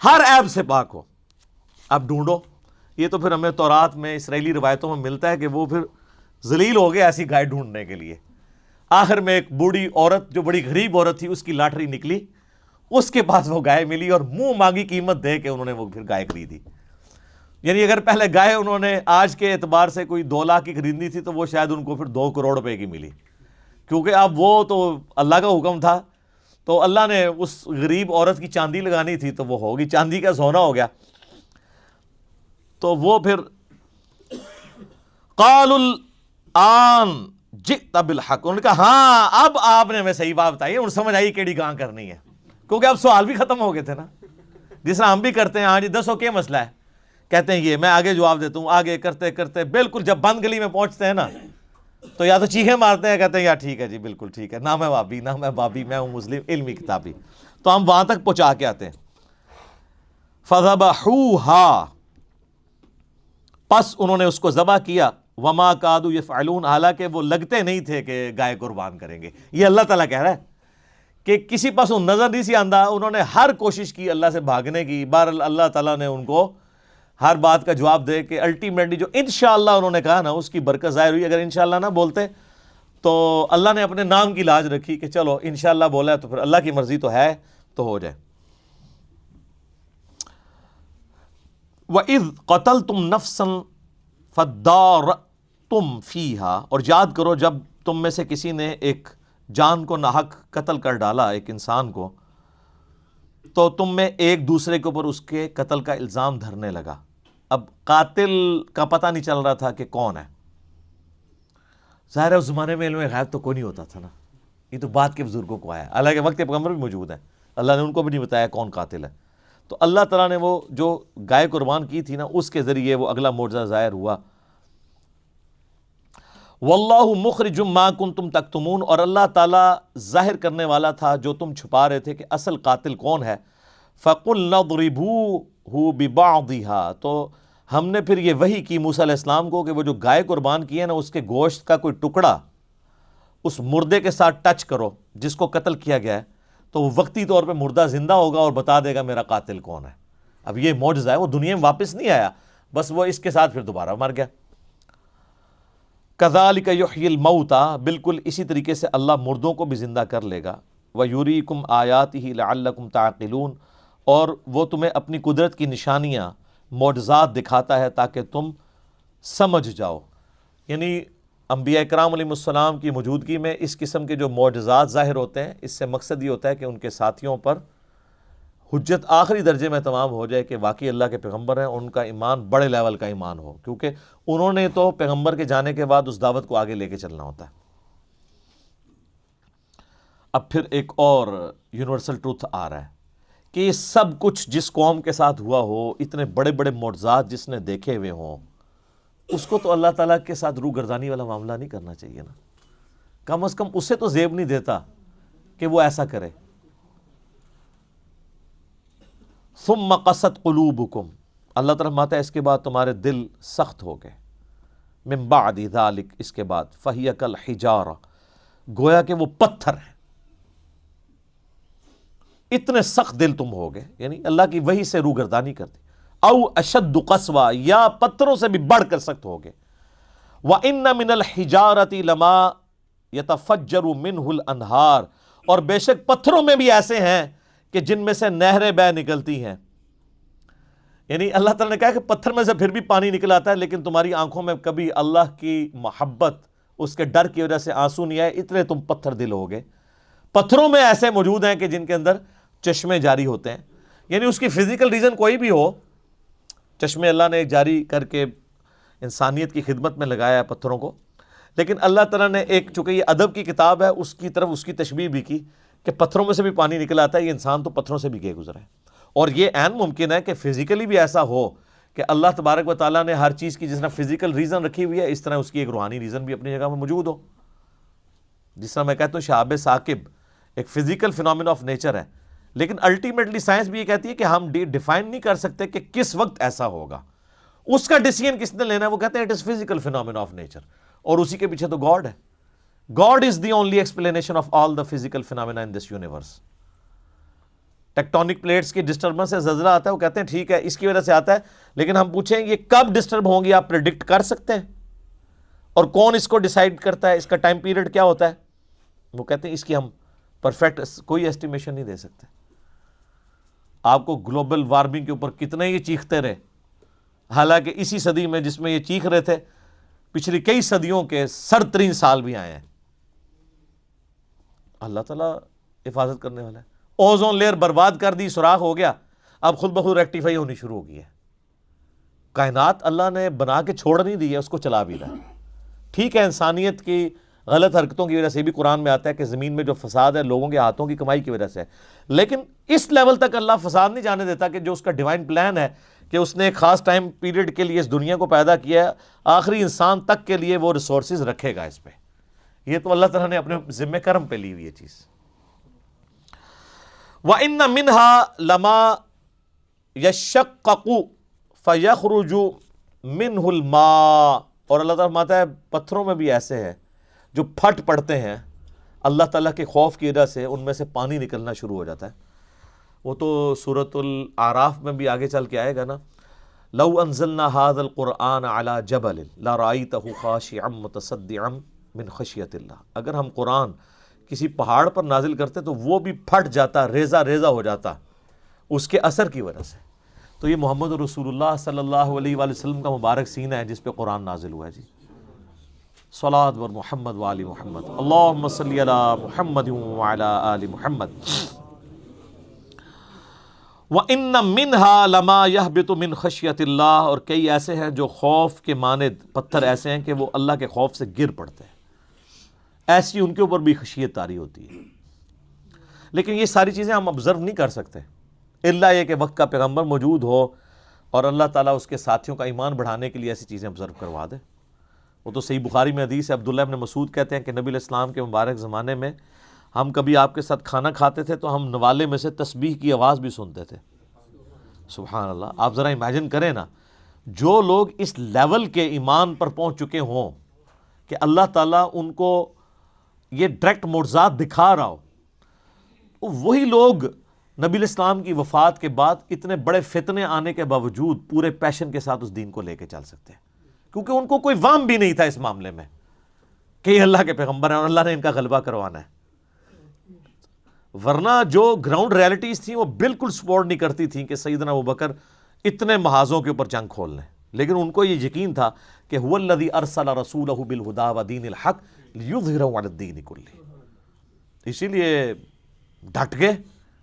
ہر عیب سے پاک ہو. اب ڈھونڈو، یہ تو پھر ہمیں تورات میں اسرائیلی روایتوں میں ملتا ہے کہ وہ پھر ذلیل ہو گئے ایسی گائے ڈھونڈنے کے لیے. آخر میں ایک بوڑھی عورت جو بڑی غریب عورت تھی، اس کی لاٹری نکلی، اس کے پاس وہ گائے ملی اور منہ مانگی قیمت دے کے انہوں نے وہ پھر گائے خریدی. یعنی اگر پہلے گائے انہوں نے آج کے اعتبار سے کوئی 2 لاکھ کی خریدنی تھی تو وہ شاید ان کو پھر 2 کروڑ روپے کی ملی، کیونکہ اب وہ تو اللہ کا حکم تھا. تو اللہ نے اس غریب عورت کی چاندی لگانی تھی تو وہ ہوگی، چاندی کا سونا ہو گیا. تو وہ پھر قال الآن جئت بالحق، انہوں نے کہا ہاں اب آپ نے ہمیں صحیح بات بتائی ہے، انہوں سمجھ آئی کیڑی گاں کرنی ہے. کیونکہ اب سوال بھی ختم ہو گئے تھے نا، جس طرح ہم بھی کرتے ہیں. ہاں جی دسو کیا مسئلہ ہے، کہتے ہیں یہ، میں آگے جواب دیتا ہوں، آگے کرتے کرتے بالکل جب بند گلی میں پہنچتے ہیں نا تو یا تو چیخیں مارتے ہیں، کہتے ہیں یار ٹھیک ہے جی بالکل ٹھیک ہے، نہ میں وابی نہ میں بابی، میں ہوں مسلم علمی کتابی. تو ہم وہاں تک پہنچا کے آتے ہیں. فذبحوها، پس انہوں نے اس کو ذبح کیا. وما کادوا یفعلون، حالانکہ وہ لگتے نہیں تھے کہ گائے قربان کریں گے. یہ اللہ تعالیٰ کہہ رہا ہے کہ کسی پاس نظر نہیں سی آندہ، انہوں نے ہر کوشش کی اللہ سے بھاگنے کی. بہرحال اللہ تعالیٰ نے ان کو ہر بات کا جواب دے کے الٹیمیٹلی جو انشاءاللہ انہوں نے کہا نا اس کی برکت ظاہر ہوئی. اگر انشاءاللہ نہ بولتے تو اللہ نے اپنے نام کی لاج رکھی کہ چلو انشاءاللہ بولا ہے تو پھر اللہ کی مرضی تو ہے تو ہو جائے. وَإِذْ قَتَلْتُمْ نَفْسًا فَادَّارَأْتُمْ فِيهَا، اور یاد کرو جب تم میں سے کسی نے ایک جان کو ناحق قتل کر ڈالا، ایک انسان کو، تو تم میں ایک دوسرے کے اوپر اس کے قتل کا الزام دھرنے لگا. اب قاتل کا پتہ نہیں چل رہا تھا کہ کون ہے. ظاہر ہے اس زمانے میں علم غیب تو کوئی نہیں ہوتا تھا نا، یہ تو بعد کے بزرگوں کو آیا. حالانکہ وقت پیغمبر بھی موجود ہیں، اللہ نے ان کو بھی نہیں بتایا کون قاتل ہے. تو اللہ تعالیٰ نے وہ جو گائے قربان کی تھی نا اس کے ذریعے وہ اگلا معجزہ ظاہر ہوا. واللہ مخرج ما کنتم تکتمون، اور اللہ تعالیٰ ظاہر کرنے والا تھا جو تم چھپا رہے تھے کہ اصل قاتل کون ہے. فَقُلْ نَضْرِبُوهُ بِبَعْضِهَا، تو ہم نے پھر یہ وحی کی موسیٰ علیہ السلام کو کہ وہ جو گائے قربان کی ہے نا اس کے گوشت کا کوئی ٹکڑا اس مردے کے ساتھ ٹچ کرو جس کو قتل کیا گیا ہے، تو وہ وقتی طور پہ مردہ زندہ ہوگا اور بتا دے گا میرا قاتل کون ہے. اب یہ معجزہ ہے، وہ دنیا میں واپس نہیں آیا، بس وہ اس کے ساتھ پھر دوبارہ مر گیا. کذالک یحیی الموتى، بالکل اسی طریقے سے اللہ مردوں کو بھی زندہ کر لے گا. ویریکم آیاتہ لعلکم تعقلون، اور وہ تمہیں اپنی قدرت کی نشانیاں معجزات دکھاتا ہے تاکہ تم سمجھ جاؤ. یعنی انبیاء کرام علیہ السلام کی موجودگی میں اس قسم کے جو معجزات ظاہر ہوتے ہیں، اس سے مقصد یہ ہوتا ہے کہ ان کے ساتھیوں پر حجت آخری درجے میں تمام ہو جائے کہ واقعی اللہ کے پیغمبر ہیں، ان کا ایمان بڑے لیول کا ایمان ہو، کیونکہ انہوں نے تو پیغمبر کے جانے کے بعد اس دعوت کو آگے لے کے چلنا ہوتا ہے. اب پھر ایک اور یونیورسل ٹروتھ آ رہا ہے کہ یہ سب کچھ جس قوم کے ساتھ ہوا ہو، اتنے بڑے بڑے معجزات جس نے دیکھے ہوئے ہوں، اس کو تو اللہ تعالیٰ کے ساتھ روح گردانی والا معاملہ نہیں کرنا چاہیے نا، کم از کم اسے تو زیب نہیں دیتا کہ وہ ایسا کرے۔ ثم قست قلوبکم، اللہ تعالیٰ فرماتا ہے اس کے بعد تمہارے دل سخت ہو گئے، من بعد ذالک، اس کے بعد، فہی کالحجارہ، گویا کہ وہ پتھر ہیں، اتنے سخت دل تم ہو گئے، یعنی اللہ کی وحی سے روگردانی کرتی، او اشد قسوہ، یا پتھروں سے بھی بڑھ کر سخت ہو گئے۔ وَإِنَّ مِنَ الْحِجَارَةِ لَمَا يَتَفَجَّرُ مِنْهُ الْأَنْهَارُ، اور بے شک پتھروں میں بھی ایسے ہیں کہ جن میں سے نہریں بہہ نکلتی ہیں، یعنی اللہ تعالیٰ نے کہا کہ پتھر میں سے پھر بھی پانی نکل آتا ہے، لیکن تمہاری آنکھوں میں کبھی اللہ کی محبت، اس کے ڈر کی وجہ سے آنسو نہیں آئے، اتنے تم پتھر دل ہو گئے۔ پتھروں میں ایسے موجود ہیں کہ جن کے اندر چشمے جاری ہوتے ہیں، یعنی اس کی فزیکل ریزن کوئی بھی ہو، چشمے اللہ نے جاری کر کے انسانیت کی خدمت میں لگایا ہے پتھروں کو، لیکن اللہ تعالیٰ نے ایک، چونکہ یہ ادب کی کتاب ہے، اس کی طرف اس کی تشبیہ بھی کی کہ پتھروں میں سے بھی پانی نکل آتا ہے، یہ انسان تو پتھروں سے بھی گئے گزرا ہے، اور یہ عین ممکن ہے کہ فزیکلی بھی ایسا ہو کہ اللہ تبارک و تعالیٰ نے ہر چیز کی جس طرح فزیکل ریزن رکھی ہوئی ہے، اس طرح اس کی ایک روحانی ریزن بھی اپنی جگہ میں موجود ہو۔ جس طرح میں کہتا ہوں شہاب ثاقب ایک فزیکل فینومینا آف نیچر ہے، لیکن الٹیمیٹلی سائنس بھی یہ کہتی ہے کہ ہم ڈیفائن نہیں کر سکتے کہ کس وقت ایسا ہوگا، اس کا ڈیسیژن کس نے لینا ہے، وہ کہتے ہیں it is physical phenomena of nature, اور اسی کے پیچھے تو گاڈ ہے۔ God is the only explanation of all the physical phenomena in this universe. Tectonic plates کی ڈسٹربنس سے زلزلہ آتا ہے، وہ کہتے ہیں ٹھیک ہے اس کی وجہ سے آتا ہے، لیکن ہم پوچھیں یہ کب ڈسٹرب ہوں گی، آپ پریڈکٹ کر سکتے ہیں؟ اور کون اس کو ڈیسائیڈ کرتا ہے، اس کا ٹائم پیریڈ کیا ہوتا ہے؟ وہ کہتے ہیں اس کی ہم پرفیکٹ کوئی ایسٹیمیشن نہیں دے سکتے۔ آپ کو گلوبل وارمنگ کے اوپر کتنے یہ چیختے رہے، حالانکہ اسی صدی میں جس میں یہ چیخ رہے تھے، پچھلی کئی صدیوں کے سرد ترین سال بھی آئے ہیں۔ اللہ تعالیٰ حفاظت کرنے والا ہے۔ اوزون لیئر برباد کر دی، سوراخ ہو گیا، اب خود بخود ریکٹیفائی ہونی شروع ہو گئی ہے۔ کائنات اللہ نے بنا کے چھوڑ نہیں دی ہے، اس کو چلا بھی رہا ہے۔ ٹھیک ہے انسانیت کی غلط حرکتوں کی وجہ سے بھی قرآن میں آتا ہے کہ زمین میں جو فساد ہے لوگوں کے ہاتھوں کی کمائی کی وجہ سے ہے، لیکن اس لیول تک اللہ فساد نہیں جانے دیتا کہ جو اس کا ڈیوائن پلان ہے کہ اس نے ایک خاص ٹائم پیریڈ کے لیے اس دنیا کو پیدا کیا ہے، آخری انسان تک کے لیے وہ ریسورسز رکھے گا اس پہ۔ یہ تو اللہ تعالیٰ نے اپنے ذمہ کرم پہ لی ہوئی یہ چیز۔ وَإِنَّ مِنْهَا لَمَا يَشَّقَّقُ فَيَخْرُجُ مِنْهُ الْمَاءُ، اور اللہ تعالیٰ فرماتا ہے پتھروں میں بھی ایسے ہیں جو پھٹ پڑتے ہیں اللہ تعالیٰ کے خوف کی وجہ سے، ان میں سے پانی نکلنا شروع ہو جاتا ہے۔ وہ تو سورۃ الاعراف میں بھی آگے چل کے آئے گا نا، لو انزلنا هذا القرآن على جبل لرأيته خاشعا متصدعا من خشیت اللہ، اگر ہم قرآن کسی پہاڑ پر نازل کرتے تو وہ بھی پھٹ جاتا، ریزہ ریزہ ہو جاتا اس کے اثر کی وجہ سے۔ تو یہ محمد رسول اللہ صلی اللہ علیہ وآلہ وسلم کا مبارک سینہ ہے جس پہ قرآن نازل ہوا ہے جی۔ صلاۃ و محمد و آل محمد، اللہم صلی علی محمد و علی آل محمد۔ وَإِنَّ مِنْهَا لَمَا يَهْبِطُ مِنْ خَشْيَةِ اللَّهِ، اور کئی ایسے ہیں جو خوف کے مانند پتھر ایسے ہیں کہ وہ اللہ کے خوف سے گر پڑتے ہیں، ایسی ان کے اوپر بھی خشیت طاری ہوتی ہے۔ لیکن یہ ساری چیزیں ہم آبزرو نہیں کر سکتے، الا یہ کہ وقت کا پیغمبر موجود ہو اور اللہ تعالیٰ اس کے ساتھیوں کا ایمان بڑھانے کے لیے ایسی چیزیں آبزرو کروا دے۔ وہ تو صحیح بخاری میں حدیث ہے، عبداللہ ابن مسعود کہتے ہیں کہ نبی علیہ السلام کے مبارک زمانے میں ہم کبھی آپ کے ساتھ کھانا کھاتے تھے تو ہم نوالے میں سے تسبیح کی آواز بھی سنتے تھے۔ سبحان اللہ، آپ ذرا امیجن کریں نا، جو لوگ اس لیول کے ایمان پر پہنچ چکے ہوں کہ اللہ تعالیٰ ان کو یہ ڈائریکٹ معجزات دکھا رہا ہو، وہی لوگ نبی علیہ السلام کی وفات کے بعد اتنے بڑے فتنے آنے کے باوجود پورے پیشن کے ساتھ اس دین کو لے کے چل سکتے ہیں، کیونکہ ان کو کوئی وہم بھی نہیں تھا اس معاملے میں کہ یہ اللہ کے پیغمبر ہیں اور اللہ نے ان کا غلبہ کروانا ہے۔ ورنہ جو گراؤنڈ ریالٹیز تھیں وہ بالکل سپورٹ نہیں کرتی تھیں کہ سیدنا ابوبکر اتنے محاذوں کے اوپر جنگ کھول لیں، لیکن ان کو یہ یقین تھا کہ هو الذی ارسل رسولہ بالہدی ودین الحق لیظہرہ علی الدین کلہ، اسی لیے ڈٹ گئے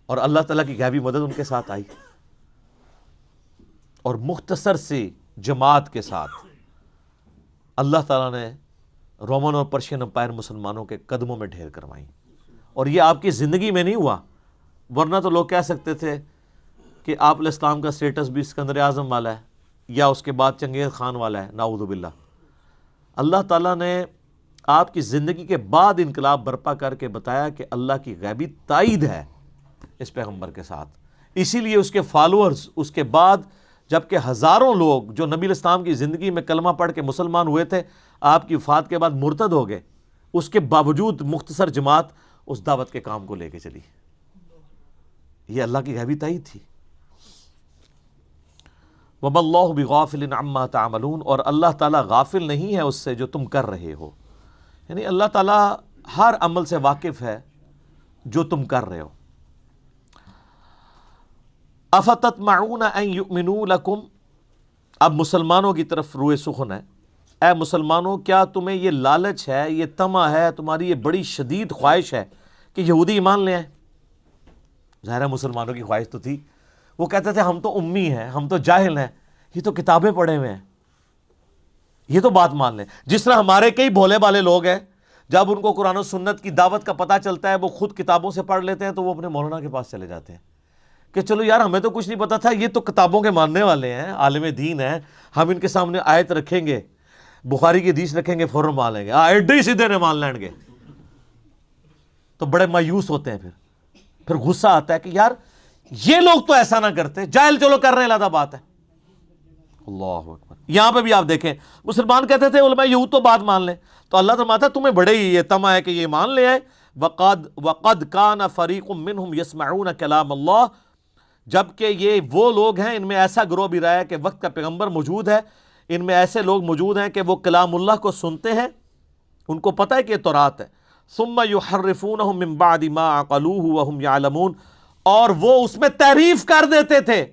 اور اللہ تعالیٰ کی غیبی مدد ان کے ساتھ آئی، اور مختصر سی جماعت کے ساتھ اللہ تعالیٰ نے رومن اور پرشین امپائر مسلمانوں کے قدموں میں ڈھیر کروائیں، اور یہ آپ کی زندگی میں نہیں ہوا، ورنہ تو لوگ کہہ سکتے تھے کہ آپ علیہ السلام کا سٹیٹس بھی اسکندر اعظم والا ہے، یا اس کے بعد چنگیز خان والا ہے، نعوذ باللہ، اللہ تعالیٰ نے آپ کی زندگی کے بعد انقلاب برپا کر کے بتایا کہ اللہ کی غیبی تائید ہے اس پیغمبر کے ساتھ. اسی لیے اس کے فالوورز اس کے بعد جبکہ ہزاروں لوگ جو نبی الاسلام کی زندگی میں کلمہ پڑھ کے مسلمان ہوئے تھے آپ کی وفات کے بعد مرتد ہو گئے، اس کے باوجود مختصر جماعت اس دعوت کے کام کو لے کے چلی. یہ اللہ کی غیبی تائید تھی. وَمَا اللَّهُ بِغَافِلٍ عَمَّا تَعْمَلُونَ، اور اللہ تعالیٰ غافل نہیں ہے اس سے جو تم کر رہے ہو. یعنی اللہ تعالیٰ ہر عمل سے واقف ہے جو تم کر رہے ہو. افتطمعون ان یؤمنوا لکم، اب مسلمانوں کی طرف روئے سخن ہے. اے مسلمانوں، کیا تمہیں یہ لالچ ہے، یہ طمع ہے، تمہاری یہ بڑی شدید خواہش ہے کہ یہودی ایمان لے آئیں؟ ظاہر ہے مسلمانوں کی خواہش تو تھی. وہ کہتے تھے ہم تو امی ہیں، ہم تو جاہل ہیں، یہ تو کتابیں پڑھے ہوئے ہیں، یہ تو بات مان لیں. جس طرح ہمارے کئی بھولے بالے لوگ ہیں، جب ان کو قرآن و سنت کی دعوت کا پتہ چلتا ہے وہ خود کتابوں سے پڑھ لیتے ہیں تو وہ اپنے مولانا کے پاس چلے جاتے ہیں کہ چلو یار ہمیں تو کچھ نہیں پتا تھا، یہ تو کتابوں کے ماننے والے ہیں، عالم دین ہیں، ہم ان کے سامنے آیت رکھیں گے، بخاری کی حدیث رکھیں گے، فوراً مان لیں گے، ایڈے سیدھے نے مان لیں گے. تو بڑے مایوس ہوتے ہیں. پھر غصہ آتا ہے کہ یار یہ لوگ تو ایسا نہ کرتے، جاہل چلو کر رہے ہیں، علیحدہ بات ہے. اللہ اکبر. یہاں پہ بھی آپ دیکھیں مسلمان کہتے تھے علماء یہود تو بات مان لیں، تو اللہ فرماتا ہے تمہیں بڑے ہی یہ طمع ہے کہ یہ مان لے آئے. وقد کان فریق منہم یسمعون کلام اللہ، جبکہ یہ وہ لوگ ہیں، ان میں ایسا گروہ بھی رہا ہے کہ وقت کا پیغمبر موجود ہے، ان میں ایسے لوگ موجود ہیں کہ وہ کلام اللہ کو سنتے ہیں، ان کو پتہ ہے کہ یہ تورات ہے. ثم یحرفونہ من بعد ما عقلوہ وہم یعلمون، اور وہ اس میں تحریف کر دیتے تھے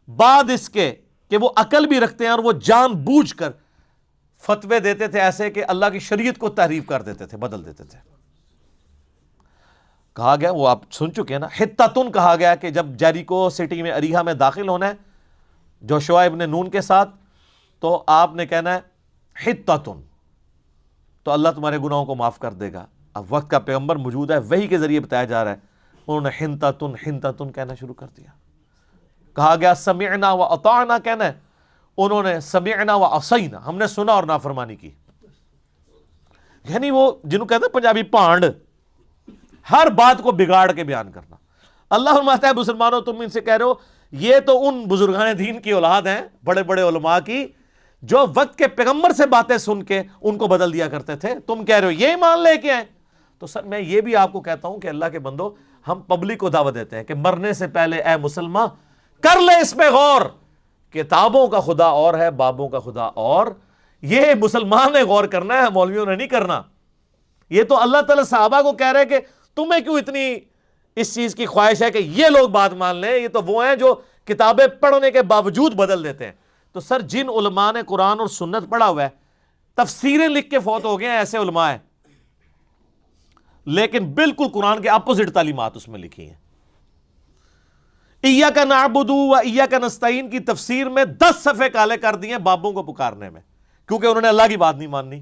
بعد اس کے کہ وہ عقل بھی رکھتے ہیں، اور وہ جان بوجھ کر فتوے دیتے تھے ایسے کہ اللہ کی شریعت کو تحریف کر دیتے تھے، بدل دیتے تھے. کہا گیا، وہ آپ سن چکے ہیں نا، حتتن کہا گیا کہ جب جیریکو سٹی میں اریحا میں داخل ہونا ہے جوشوا ابن نون کے ساتھ، تو آپ نے کہنا ہے حتتن، تو اللہ تمہارے گناہوں کو معاف کر دے گا. اب وقت کا پیغمبر موجود ہے، وحی کے ذریعے بتایا جا رہا ہے، انہوں نے حنتتن حنتتن کہنا شروع کر دیا. کہا گیا سمعنا و اطعنا کہنا ہے، انہوں نے سمعنا و عصینا، ہم نے سنا اور نافرمانی کی. یعنی وہ جنہوں کہتے ہیں پنجابی پانڈ، ہر بات کو بگاڑ کے بیان کرنا. اللہ فرماتا ہے مسلمانوں تم ان سے کہہ رہے ہو یہ تو ان بزرگان دین کی اولاد ہیں، بڑے بڑے علماء کی، جو وقت کے پیغمبر سے باتیں سن کے ان کو بدل دیا کرتے تھے، تم کہہ رہے ہو یہ ایمان لے کے آئیں. تو سر میں یہ بھی آپ کو کہتا ہوں کہ اللہ کے بندو، ہم پبلک کو دعوت دیتے ہیں کہ مرنے سے پہلے اے مسلمان کر لے اس پہ غور، کتابوں کا خدا اور ہے، بابوں کا خدا اور. یہ مسلمان نے غور کرنا ہے، مولویوں نے نہیں کرنا. یہ تو اللہ تعالیٰ صحابہ کو کہہ رہے کہ تمہیں کیوں اتنی اس چیز کی خواہش ہے کہ یہ لوگ بات مان لیں، یہ تو وہ ہیں جو کتابیں پڑھنے کے باوجود بدل دیتے ہیں. تو سر جن علماء نے قرآن اور سنت پڑھا ہوا ہے، تفسیریں لکھ کے فوت ہو گئے ہیں، ایسے علماء ہیں، لیکن بالکل قرآن کے اپوزٹ تعلیمات اس میں لکھی ہیں. ایاک نعبد و ایاک نستعین کی تفسیر میں 10 صفحے کالے کر دیے بابوں کو پکارنے میں، کیونکہ انہوں نے اللہ کی بات نہیں ماننی.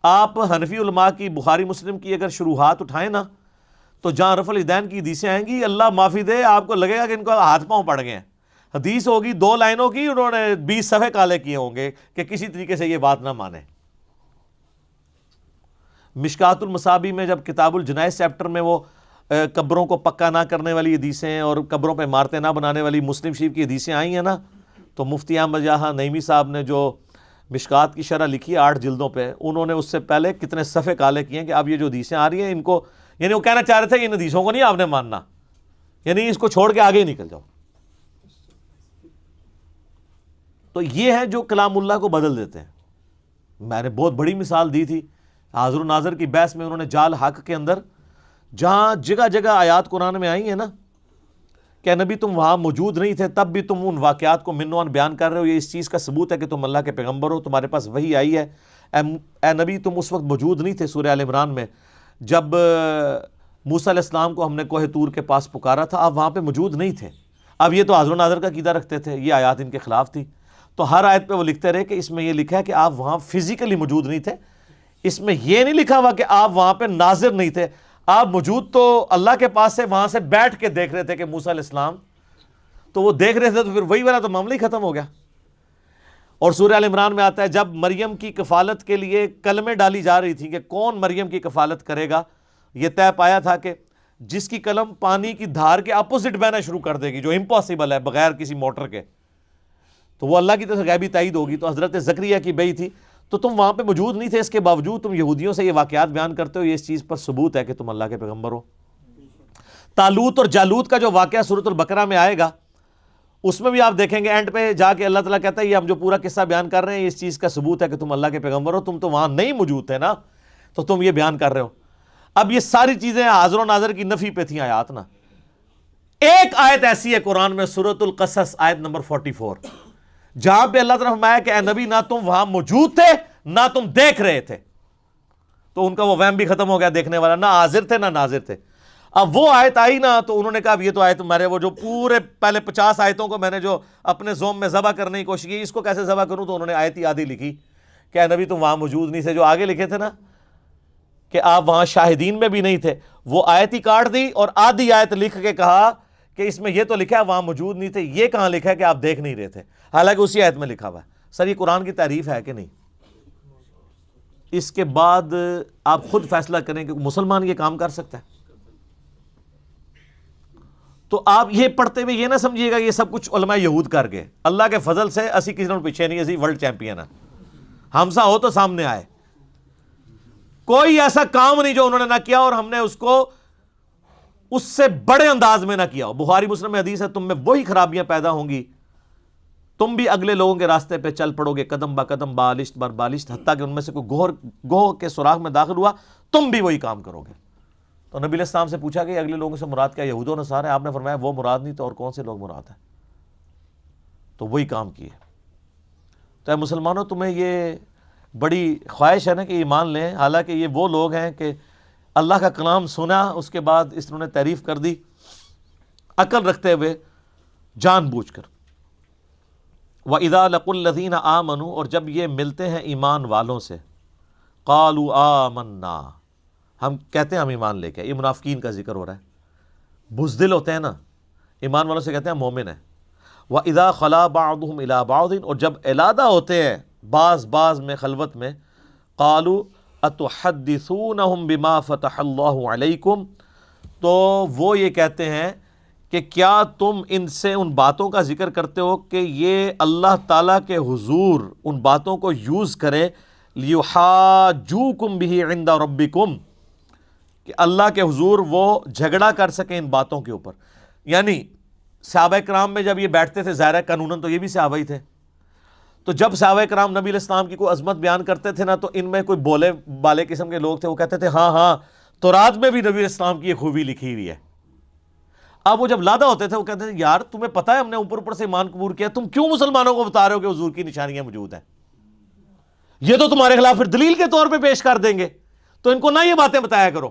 آپ حنفی علماء کی بخاری مسلم کی اگر شروحات اٹھائیں نا، تو جہاں رفع الیدین کی حدیثیں آئیں گی، اللہ معافی دے آپ کو لگے گا کہ ان کو ہاتھ پاؤں پڑ گئے ہیں. حدیث ہوگی 2 لائنوں کی، انہوں نے 20 صفحے کالے کیے ہوں گے کہ کسی طریقے سے یہ بات نہ مانے. مشکات المصابیح میں جب کتاب الجنائز چیپٹر میں وہ قبروں کو پکا نہ کرنے والی حدیثیں اور قبروں پہ عمارتیں نہ بنانے والی مسلم شریف کی حدیثیں آئی ہیں نا، تو مفتی احمد جہاں نعیمی صاحب نے جو مشکات کی شرح لکھی 8 جلدوں پہ، انہوں نے اس سے پہلے کتنے صفحے کالے کیے ہیں کہ اب یہ جو حدیثیں آ رہی ہیں ان کو، یعنی وہ کہنا چاہ رہے تھے کہ ان حدیثوں کو نہیں آپ نے ماننا، یعنی اس کو چھوڑ کے آگے ہی نکل جاؤ. تو یہ ہے جو کلام اللہ کو بدل دیتے ہیں. میں نے بہت بڑی مثال دی تھی حاضر و ناظر کی بحث میں، انہوں نے جال حق کے اندر جہاں جگہ جگہ آیات قرآن میں آئی ہیں نا کہ نبی تم وہاں موجود نہیں تھے تب بھی تم ان واقعات کو منوان بیان کر رہے ہو، یہ اس چیز کا ثبوت ہے کہ تم اللہ کے پیغمبر ہو، تمہارے پاس وحی آئی ہے. اے نبی تم اس وقت موجود نہیں تھے سورہ آل عمران میں جب موسیٰ علیہ السلام کو ہم نے کوہ طور کے پاس پکارا تھا، آپ وہاں پہ موجود نہیں تھے. اب یہ تو حاضر و ناظر کا عقیدہ رکھتے تھے، یہ آیات ان کے خلاف تھی. تو ہر آیت پہ وہ لکھتے رہے کہ اس میں یہ لکھا ہے کہ آپ وہاں فزیکلی موجود نہیں تھے، اس میں یہ نہیں لکھا ہوا کہ آپ وہاں پہ ناظر نہیں تھے، آپ موجود تو اللہ کے پاس سے وہاں سے بیٹھ کے دیکھ رہے تھے کہ موسیٰ علیہ السلام تو وہ دیکھ رہے تھے تو پھر وہی والا تو معاملہ ہی ختم ہو گیا. اور سورہ ال عمران میں آتا ہے جب مریم کی کفالت کے لیے کلمیں ڈالی جا رہی تھی کہ کون مریم کی کفالت کرے گا, یہ طے پایا تھا کہ جس کی قلم پانی کی دھار کے اپوزٹ بہنا شروع کر دے گی, جو امپاسبل ہے بغیر کسی موٹر کے, تو وہ اللہ کی طرف سے غیبی تائید ہوگی. تو حضرت زکریا کی بیٹی تھی, تو تم وہاں پہ موجود نہیں تھے, اس کے باوجود تم یہودیوں سے یہ واقعات بیان کرتے ہو, یہ اس چیز پر ثبوت ہے کہ تم اللہ کے پیغمبر ہو. طالوت اور جالوت کا جو واقعہ سورۃ البقرہ میں آئے گا, اس میں بھی آپ دیکھیں گے اینڈ پہ جا کے اللہ تعالیٰ کہتا ہے یہ ہم جو پورا قصہ بیان کر رہے ہیں اس چیز کا ثبوت ہے کہ تم اللہ کے پیغمبر ہو, تم تو وہاں نہیں موجود تھے نا, تو تم یہ بیان کر رہے ہو. اب یہ ساری چیزیں حاضر و ناظر کی نفی پہ تھیں آیات نا. ایک آیت ایسی ہے قرآن میں سورۃ القصص آیت نمبر 44, جہاں پہ اللہ تعالیٰ فرمایا کہ اے نبی نہ تم وہاں موجود تھے نہ تم دیکھ رہے تھے. تو ان کا وہ وہم بھی ختم ہو گیا, دیکھنے والا نہ حاضر تھے نہ ناظر تھے. اب وہ آیت آئی نا, تو انہوں نے کہا اب یہ تو آیت میرے وہ جو پورے پہلے 50 آیتوں کو میں نے جو اپنے زوم میں ذبح کرنے کی کوشش کی, اس کو کیسے ذبح کروں. تو انہوں نے آیت ہی آدھی لکھی کہ اے نبی تم وہاں موجود نہیں تھے. جو آگے لکھے تھے نا کہ آپ وہاں شاہدین میں بھی نہیں تھے, وہ آیت ہی کاٹ دی اور آدھی آیت لکھ کے کہا کہ اس میں یہ تو لکھا ہے وہاں موجود نہیں تھے, یہ کہاں لکھا ہے کہ آپ دیکھ نہیں رہے تھے, حالانکہ اسی آیت میں لکھا ہوا ہے. سر یہ قرآن کی تعریف ہے کہ نہیں؟ اس کے بعد آپ خود فیصلہ کریں کہ مسلمان یہ کام کر سکتا ہے. تو آپ یہ پڑھتے ہوئے یہ نہ سمجھیے گا یہ سب کچھ علماء یہود کر گئے. اللہ کے فضل سے اسی کسی نے پیچھے نہیں, اسی ورلڈ چیمپئن ہے. ہم سا ہو تو سامنے آئے, کوئی ایسا کام نہیں جو انہوں نے نہ کیا اور ہم نے اس کو اس سے بڑے انداز میں نہ کیا ہو. بخاری مسلم میں حدیث ہے تم میں وہی خرابیاں پیدا ہوں گی, تم بھی اگلے لوگوں کے راستے پہ چل پڑو گے قدم با قدم بالشت بر بالشت, حتیٰ کہ ان میں سے کوئی گوہ کے سوراخ میں داخل ہوا تم بھی وہی کام کرو گے. تو نبی علیہ السلام سے پوچھا کہ اگلے لوگوں سے مراد کیا یہود و نصارہ ہے؟ آپ نے فرمایا وہ مراد نہیں تو اور کون سے لوگ مراد ہیں؟ تو وہی کام کیے. تو اے مسلمانوں تمہیں یہ بڑی خواہش ہے نا کہ ایمان لیں, حالانکہ یہ وہ لوگ ہیں کہ اللہ کا کلام سنا, اس کے بعد اس نے تعریف کر دی عقل رکھتے ہوئے جان بوجھ کر. وَإِذَا لَقُوا الَّذِينَ آمَنُوا, اور جب یہ ملتے ہیں ایمان والوں سے, قَالُوا آمَنَّا, ہم کہتے ہیں ہم ایمان لے کے. یہ منافقین کا ذکر ہو رہا ہے, بزدل ہوتے ہیں نا, ایمان والوں سے کہتے ہیں مومن ہیں. وَإِذَا خَلَا بَعْضُهُمْ إِلَىٰ بَعْضٍ, اور جب علادہ ہوتے ہیں بعض میں خلوت میں, قَالُوا أَتُحَدِّثُونَهُمْ بِمَا فَتَحَ اللَّهُ عَلَيْكُمْ, تو وہ یہ کہتے ہیں کہ کیا تم ان سے ان باتوں کا ذکر کرتے ہو کہ یہ اللہ تعالیٰ کے حضور ان باتوں کو یوز کرے لِيُحَاجُّوكُمْ بِهِ عِنْدَ رَبِّكُمْ, کہ اللہ کے حضور وہ جھگڑا کر سکیں ان باتوں کے اوپر. یعنی صحابہ کرام میں جب یہ بیٹھتے تھے, ظاہر ہے قانوناً تو یہ بھی صحابہ ہی تھے, تو جب صحابہ کرام نبی علیہ السلام کی کوئی عظمت بیان کرتے تھے نا, تو ان میں کوئی بولے بالے قسم کے لوگ تھے, وہ کہتے تھے ہاں تورات میں بھی نبی علیہ السلام کی یہ خوبی لکھی ہوئی ہے. اب وہ جب لادہ ہوتے تھے وہ کہتے تھے یار تمہیں پتہ ہے ہم نے اوپر سے ایمان قبول کیا, تم کیوں مسلمانوں کو بتا رہے ہو کہ حضور کی نشانیاں موجود ہیں؟ یہ تو تمہارے خلاف پھر دلیل کے طور پہ پیش کر دیں گے, تو ان کو نہ یہ باتیں بتایا کرو.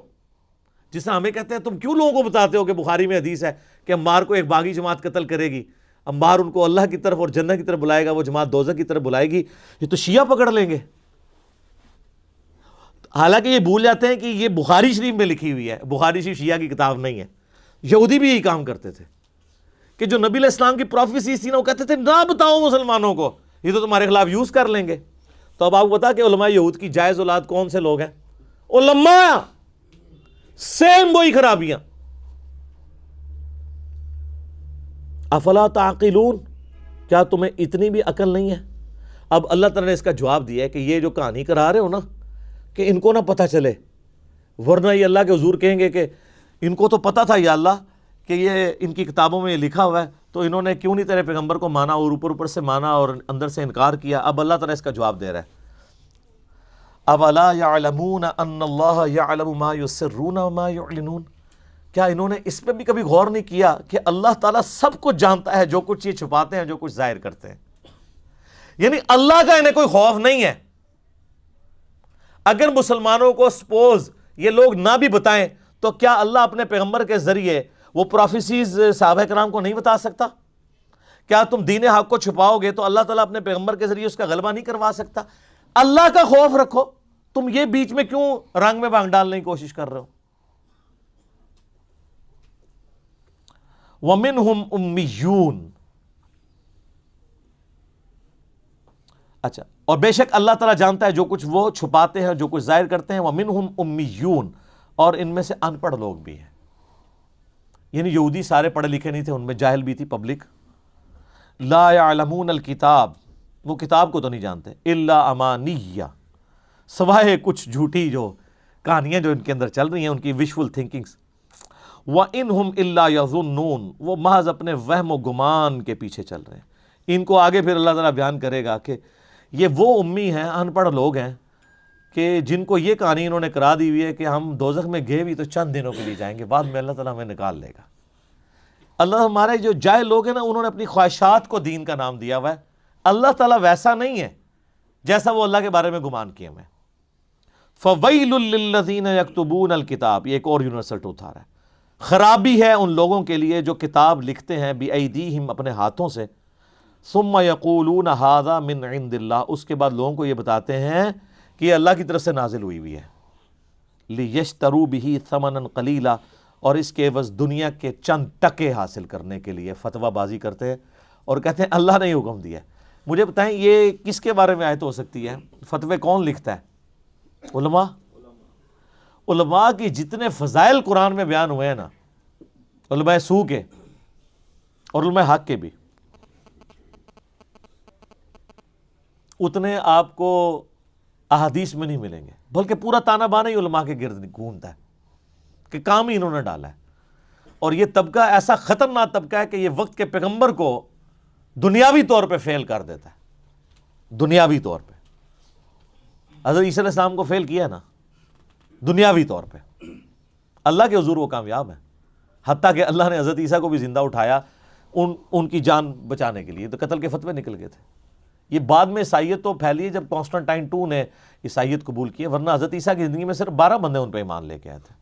جس طرح ہمیں کہتے ہیں تم کیوں لوگوں کو بتاتے ہو کہ بخاری میں حدیث ہے کہ عمار کو ایک باغی جماعت قتل کرے گی, عمار ان کو اللہ کی طرف اور جنت کی طرف بلائے گا, وہ جماعت دوزخ کی طرف بلائے گی, یہ تو شیعہ پکڑ لیں گے. حالانکہ یہ بھول جاتے ہیں کہ یہ بخاری شریف میں لکھی ہوئی ہے, بخاری شریف شیعہ کی کتاب نہیں ہے. یہودی بھی یہی کام کرتے تھے کہ جو نبی علیہ السلام کی پروفیسیز تھی نا, وہ کہتے تھے نہ بتاؤ مسلمانوں کو, یہ تو تمہارے خلاف یوز کر لیں گے. تو اب آپ کو بتا کہ علماء یہود کی جائز اولاد کون سے لوگ ہیں؟ علماء, سیم وہی خرابیاں. افلا تعقلون, کیا تمہیں اتنی بھی عقل نہیں ہے؟ اب اللہ تعالیٰ نے اس کا جواب دیا ہے کہ یہ جو کہانی کرا رہے ہو نا, کہ ان کو نہ پتہ چلے, ورنہ یہ اللہ کے حضور کہیں گے کہ ان کو تو پتہ تھا یا اللہ کہ یہ ان کی کتابوں میں یہ لکھا ہوا ہے, تو انہوں نے کیوں نہیں تیرے پیغمبر کو مانا اور اوپر سے مانا اور اندر سے انکار کیا. اب اللہ تعالیٰ اس کا جواب دے رہا ہے, اولا یعلمون ان اللہ یعلم ما یسرون وما یعلنون, کیا انہوں نے اس پہ بھی کبھی غور نہیں کیا کہ اللہ تعالیٰ سب کچھ جانتا ہے, جو کچھ یہ چھپاتے ہیں جو کچھ ظاہر کرتے ہیں. یعنی اللہ کا انہیں کوئی خوف نہیں ہے. اگر مسلمانوں کو سپوز یہ لوگ نہ بھی بتائیں تو کیا اللہ اپنے پیغمبر کے ذریعے وہ پروفیسیز صحابہ کرام کو نہیں بتا سکتا؟ کیا تم دین حق کو چھپاؤ گے تو اللہ تعالیٰ اپنے پیغمبر کے ذریعے اس کا غلبہ نہیں کروا سکتا؟ اللہ کا خوف رکھو, تم یہ بیچ میں کیوں رنگ میں بھانگ ڈالنے کی کوشش کر رہے ہو؟ ومنہم امیون. اچھا، اور بے شک اللہ تعالیٰ جانتا ہے جو کچھ وہ چھپاتے ہیں جو کچھ ظاہر کرتے ہیں. ومنہم امیون، اور ان میں سے ان پڑھ لوگ بھی ہیں. یعنی یہودی سارے پڑھے لکھے نہیں تھے، ان میں جاہل بھی تھی پبلک. لا یعلمون الکتاب، وہ کتاب کو تو نہیں جانتے. الا امانیہ، سوائے کچھ جھوٹی جو کہانیاں جو ان کے اندر چل رہی ہیں، ان کی وشفل تھنکنگز. وَإِنْهُمْ إِلَّا يَظُنُّونَ، وہ محض اپنے وہم و گمان کے پیچھے چل رہے ہیں. ان کو آگے پھر اللہ تعالیٰ بیان کرے گا کہ یہ وہ امی ہیں، ان پڑھ لوگ ہیں کہ جن کو یہ کہانی انہوں نے کرا دی ہوئی ہے کہ ہم دوزخ میں گئے بھی تو چند دنوں کے لیے جائیں گے، بعد میں اللہ تعالیٰ ہمیں نکال لے گا. اللہ ہمارے جو جاہل لوگ ہیں نا، انہوں نے اپنی خواہشات کو دین کا نام دیا ہوا ہے. اللہ تعالیٰ ویسا نہیں ہے جیسا وہ اللہ کے بارے میں گمان کیے ہوئے. فَوَيْلٌ لِّلَّذِينَ يَكْتُبُونَ الْكِتَابَ، یہ ایک اور یونیورسل ٹروتھ آ رہا ہے. خرابی ہے ان لوگوں کے لیے جو کتاب لکھتے ہیں بِأَيْدِيهِمْ، اپنے ہاتھوں سے. ثُمَّ يَقُولُونَ هَذَا مِنْ عِنْدِ اللَّهِ، اس کے بعد لوگوں کو یہ بتاتے ہیں کہ یہ اللہ کی طرف سے نازل ہوئی ہوئی ہے. لِيَشْتَرُوا بِهِ ثَمَنًا قَلِيلًا، اور اس کے عوض دنیا کے چند ٹکے حاصل کرنے کے لیے فتویٰ بازی کرتے ہیں اور کہتے ہیں اللہ نے حکم دیا ہے. مجھے بتائیں یہ کس کے بارے میں آیت ہو سکتی ہے؟ فتوے کون لکھتا ہے؟ علماء. علماء کی جتنے فضائل قرآن میں بیان ہوئے ہیں نا، علماء سو کے اور علماء حق کے بھی، اتنے آپ کو احادیث میں نہیں ملیں گے. بلکہ پورا تانا بانا ہی علماء کے گرد گھومتا ہے کہ کام ہی انہوں نے ڈالا ہے. اور یہ طبقہ ایسا خطرناک طبقہ ہے کہ یہ وقت کے پیغمبر کو دنیاوی طور پہ فیل کر دیتا ہے. دنیاوی طور پہ حضرت عیسیٰ علیہ السلام کو فیل کیا ہے نا دنیاوی طور پہ. اللہ کے حضور وہ کامیاب ہے، حتیٰ کہ اللہ نے حضرت عیسیٰ کو بھی زندہ اٹھایا ان کی جان بچانے کے لیے. تو قتل کے فتوے نکل گئے تھے. یہ بعد میں عیسائیت تو پھیلی ہے جب کانسٹنٹائن II نے عیسائیت قبول کی ہے، ورنہ حضرت عیسیٰ کی زندگی میں صرف 12 بندے ان پہ ایمان لے کے آئے تھے.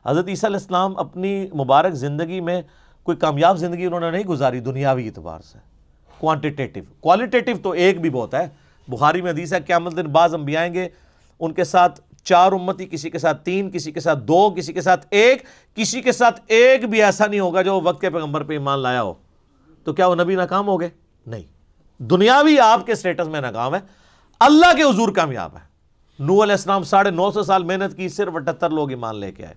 حضرت عیسیٰ علیہ السلام اپنی مبارک زندگی میں کوئی کامیاب زندگی انہوں نے نہیں گزاری دنیاوی اعتبار سے. کوانٹیٹیو، کوالیٹیٹیو تو ایک بھی بہت ہے. بخاری میں حدیث ہے قیامت دن بعض انبیاء آئیں گے، ان کے ساتھ 4 امتی، کسی کے ساتھ 3، کسی کے ساتھ 2، کسی کے ساتھ 1، کسی کے ساتھ ایک بھی ایسا نہیں ہوگا جو وقت کے پیغمبر پہ ایمان لایا ہو. تو کیا وہ نبی ناکام ہو گئے؟ نہیں. دنیاوی آپ کے سٹیٹس میں ناکام ہے، اللہ کے حضور کامیاب ہے. نوح علیہ السلام 950 سال محنت کی، صرف 78 لوگ ایمان لے کے آئے.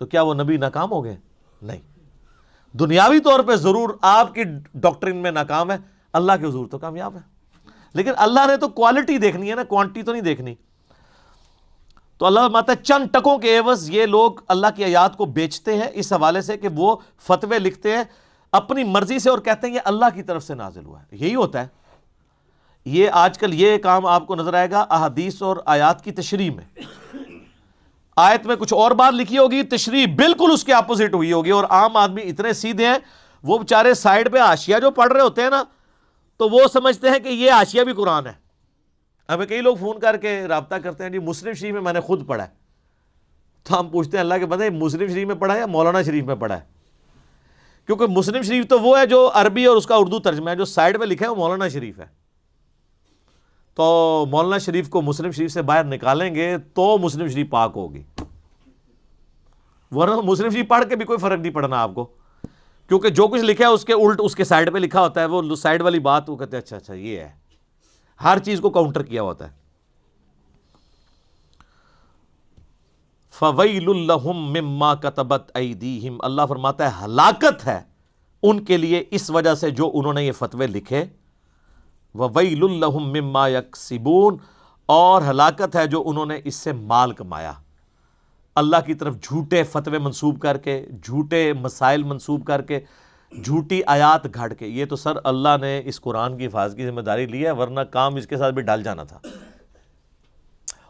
تو کیا وہ نبی ناکام ہو گئے؟ نہیں. دنیاوی طور پہ ضرور آپ کی ڈاکٹرین میں ناکام ہے، اللہ کے حضور تو کامیاب ہے. لیکن اللہ نے تو کوالٹی دیکھنی ہے نا، کوانٹی تو نہیں دیکھنی. تو اللہ فرماتا ہے چند ٹکوں کے عوض یہ لوگ اللہ کی آیات کو بیچتے ہیں اس حوالے سے کہ وہ فتوے لکھتے ہیں اپنی مرضی سے اور کہتے ہیں یہ اللہ کی طرف سے نازل ہوا ہے. یہی ہوتا ہے. یہ آج کل یہ کام آپ کو نظر آئے گا احادیث اور آیات کی تشریح میں. آیت میں کچھ اور بات لکھی ہوگی، تشریح بالکل اس کے اپوزٹ ہوئی ہوگی. اور عام آدمی اتنے سیدھے ہیں، وہ بیچارے سائیڈ پہ حاشیہ جو پڑھ رہے ہوتے ہیں نا، تو وہ سمجھتے ہیں کہ یہ حاشیہ بھی قرآن ہے. ہمیں کئی لوگ فون کر کے رابطہ کرتے ہیں، جی مسلم شریف میں میں نے خود پڑھا ہے. تو ہم پوچھتے ہیں اللہ کے بندے مسلم شریف میں پڑھا ہے یا مولانا شریف میں پڑھا ہے؟ کیونکہ مسلم شریف تو وہ ہے جو عربی اور اس کا اردو ترجمہ ہے، جو سائیڈ پہ لکھا ہے وہ مولانا شریف ہے. تو مولانا شریف کو مسلم شریف سے باہر نکالیں گے تو مسلم شریف پاک ہوگی، ورنہ مسلم شریف پڑھ کے بھی کوئی فرق نہیں پڑنا آپ کو. کیونکہ جو کچھ لکھا ہے اس کے الٹ اس کے سائیڈ پہ لکھا ہوتا ہے، وہ سائیڈ والی بات وہ کہتے ہیں اچھا یہ ہے. ہر چیز کو کاؤنٹر کیا ہوتا ہے. فَوَيْلٌ لَّهُم مِّمَّا كَتَبَتْ أَيْدِيهِمْ، اللہ فرماتا ہے ہلاکت ہے ان کے لیے اس وجہ سے جو انہوں نے یہ فتوے لکھے. وَوَيْلٌ لَّهُم مِّمَّا يَكْسِبُونَ، اور ہلاکت ہے جو انہوں نے اس سے مال کمایا. اللہ کی طرف جھوٹے فتوے منسوب کر کے، جھوٹے مسائل منسوب کر کے، جھوٹی آیات گھڑ کے. یہ تو سر اللہ نے اس قرآن کی حفاظت کی ذمہ داری لی ہے، ورنہ کام اس کے ساتھ بھی ڈال جانا تھا.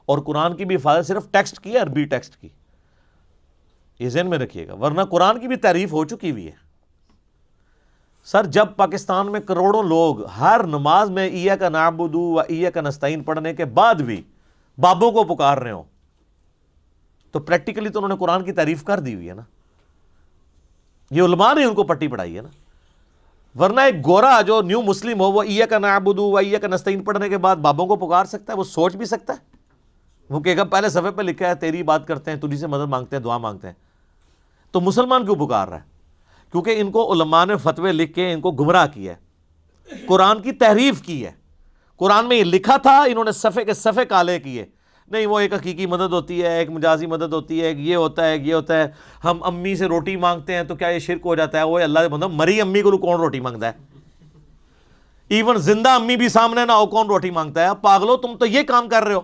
اور قرآن کی بھی حفاظت صرف ٹیکسٹ کی ہے، عربی ٹیکسٹ کی، یہ ذہن میں رکھیے گا. ورنہ قرآن کی بھی تعریف ہو چکی ہوئی ہے. سر جب پاکستان میں کروڑوں لوگ ہر نماز میں ایاک نعبد و ایاک نستعین پڑھنے کے بعد بھی بابوں کو پکار رہے ہوں، تو پریکٹیکلی تو انہوں نے قرآن کی تعریف کر دی ہوئی ہے نا. یہ علماء نے ان کو پٹی پڑھائی ہے نا. ورنہ ایک گورا جو نیو مسلم ہو وہ ایاک نعبد و ایاک نستعین پڑھنے کے بعد بابوں کو پکار سکتا ہے؟ وہ سوچ بھی سکتا ہے؟ وہ کہے گا پہلے صفحے پہ لکھا ہے تیری بات کرتے ہیں، تجھی سے مدد مانگتے ہیں، دعا مانگتے ہیں. تو مسلمان کیوں پکار رہا ہے؟ کیونکہ ان کو علماء نے فتوے لکھ کے ان کو گمراہ کیا ہے، قرآن کی تحریف کی ہے۔ قرآن میں یہ لکھا تھا، انہوں نے صفحے کے صفحے کالے کیے، نہیں وہ ایک حقیقی مدد ہوتی ہے، ایک مجازی مدد ہوتی ہے، ایک یہ ہوتا ہے، ایک یہ ہوتا ہے، ہم امی سے روٹی مانگتے ہیں تو کیا یہ شرک ہو جاتا ہے؟ وہ اللہ کے بندہ، مری امی کو کون روٹی مانگتا ہے؟ ایون زندہ امی بھی سامنے نہ ہو کون روٹی مانگتا ہے؟ پاگلو، تم تو یہ کام کر رہے ہو،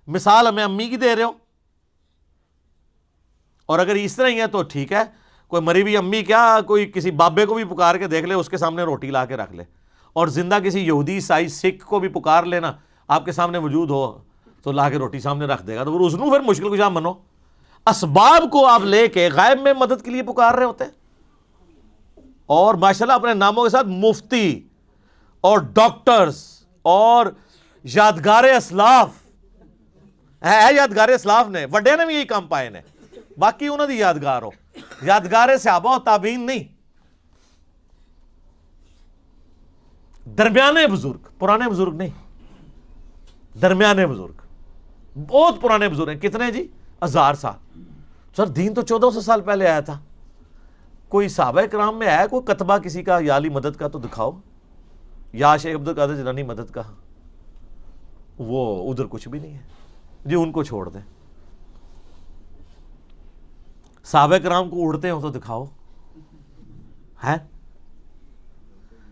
مثال ہمیں امی کی دے رہے ہو۔ اور اگر اس طرح ہی ہے تو ٹھیک ہے، کوئی مری بھی امی کیا کوئی کسی بابے کو بھی پکار کے دیکھ لے، اس کے سامنے روٹی لا کے رکھ لے، اور زندہ کسی یہودی عیسائی سکھ کو بھی پکار لینا، آپ کے سامنے موجود ہو تو لا کے روٹی سامنے رکھ دے گا، تو اس پھر مشکل کشا منو۔ اسباب کو آپ لے کے غائب میں مدد کے لیے پکار رہے ہوتے ہیں، اور ماشاءاللہ اپنے ناموں کے ساتھ مفتی اور ڈاکٹرز اور یادگار اسلاف ہے، یادگار اسلاف نے وڈے نے بھی یہی کام پائے نے، باقی انہوں دی یادگار ہو، یادگار صحابہ و تابعین نہیں، درمیانے بزرگ، پرانے بزرگ نہیں، درمیانے بزرگ، بہت پرانے بزرگ ہیں۔ کتنے جی؟ 1000 سال۔ سر دین تو 1400 سال پہلے آیا تھا، کوئی صحابہ کرام میں ہے کوئی کتبہ کسی کا یا علی مدد کا تو دکھاؤ، یا شیخ عبد القادر جیلانی مدد کا، وہ ادھر کچھ بھی نہیں ہے جی، ان کو چھوڑ دیں۔ صحابہ کرام کو اڑتے ہو تو دکھاؤ، ہے؟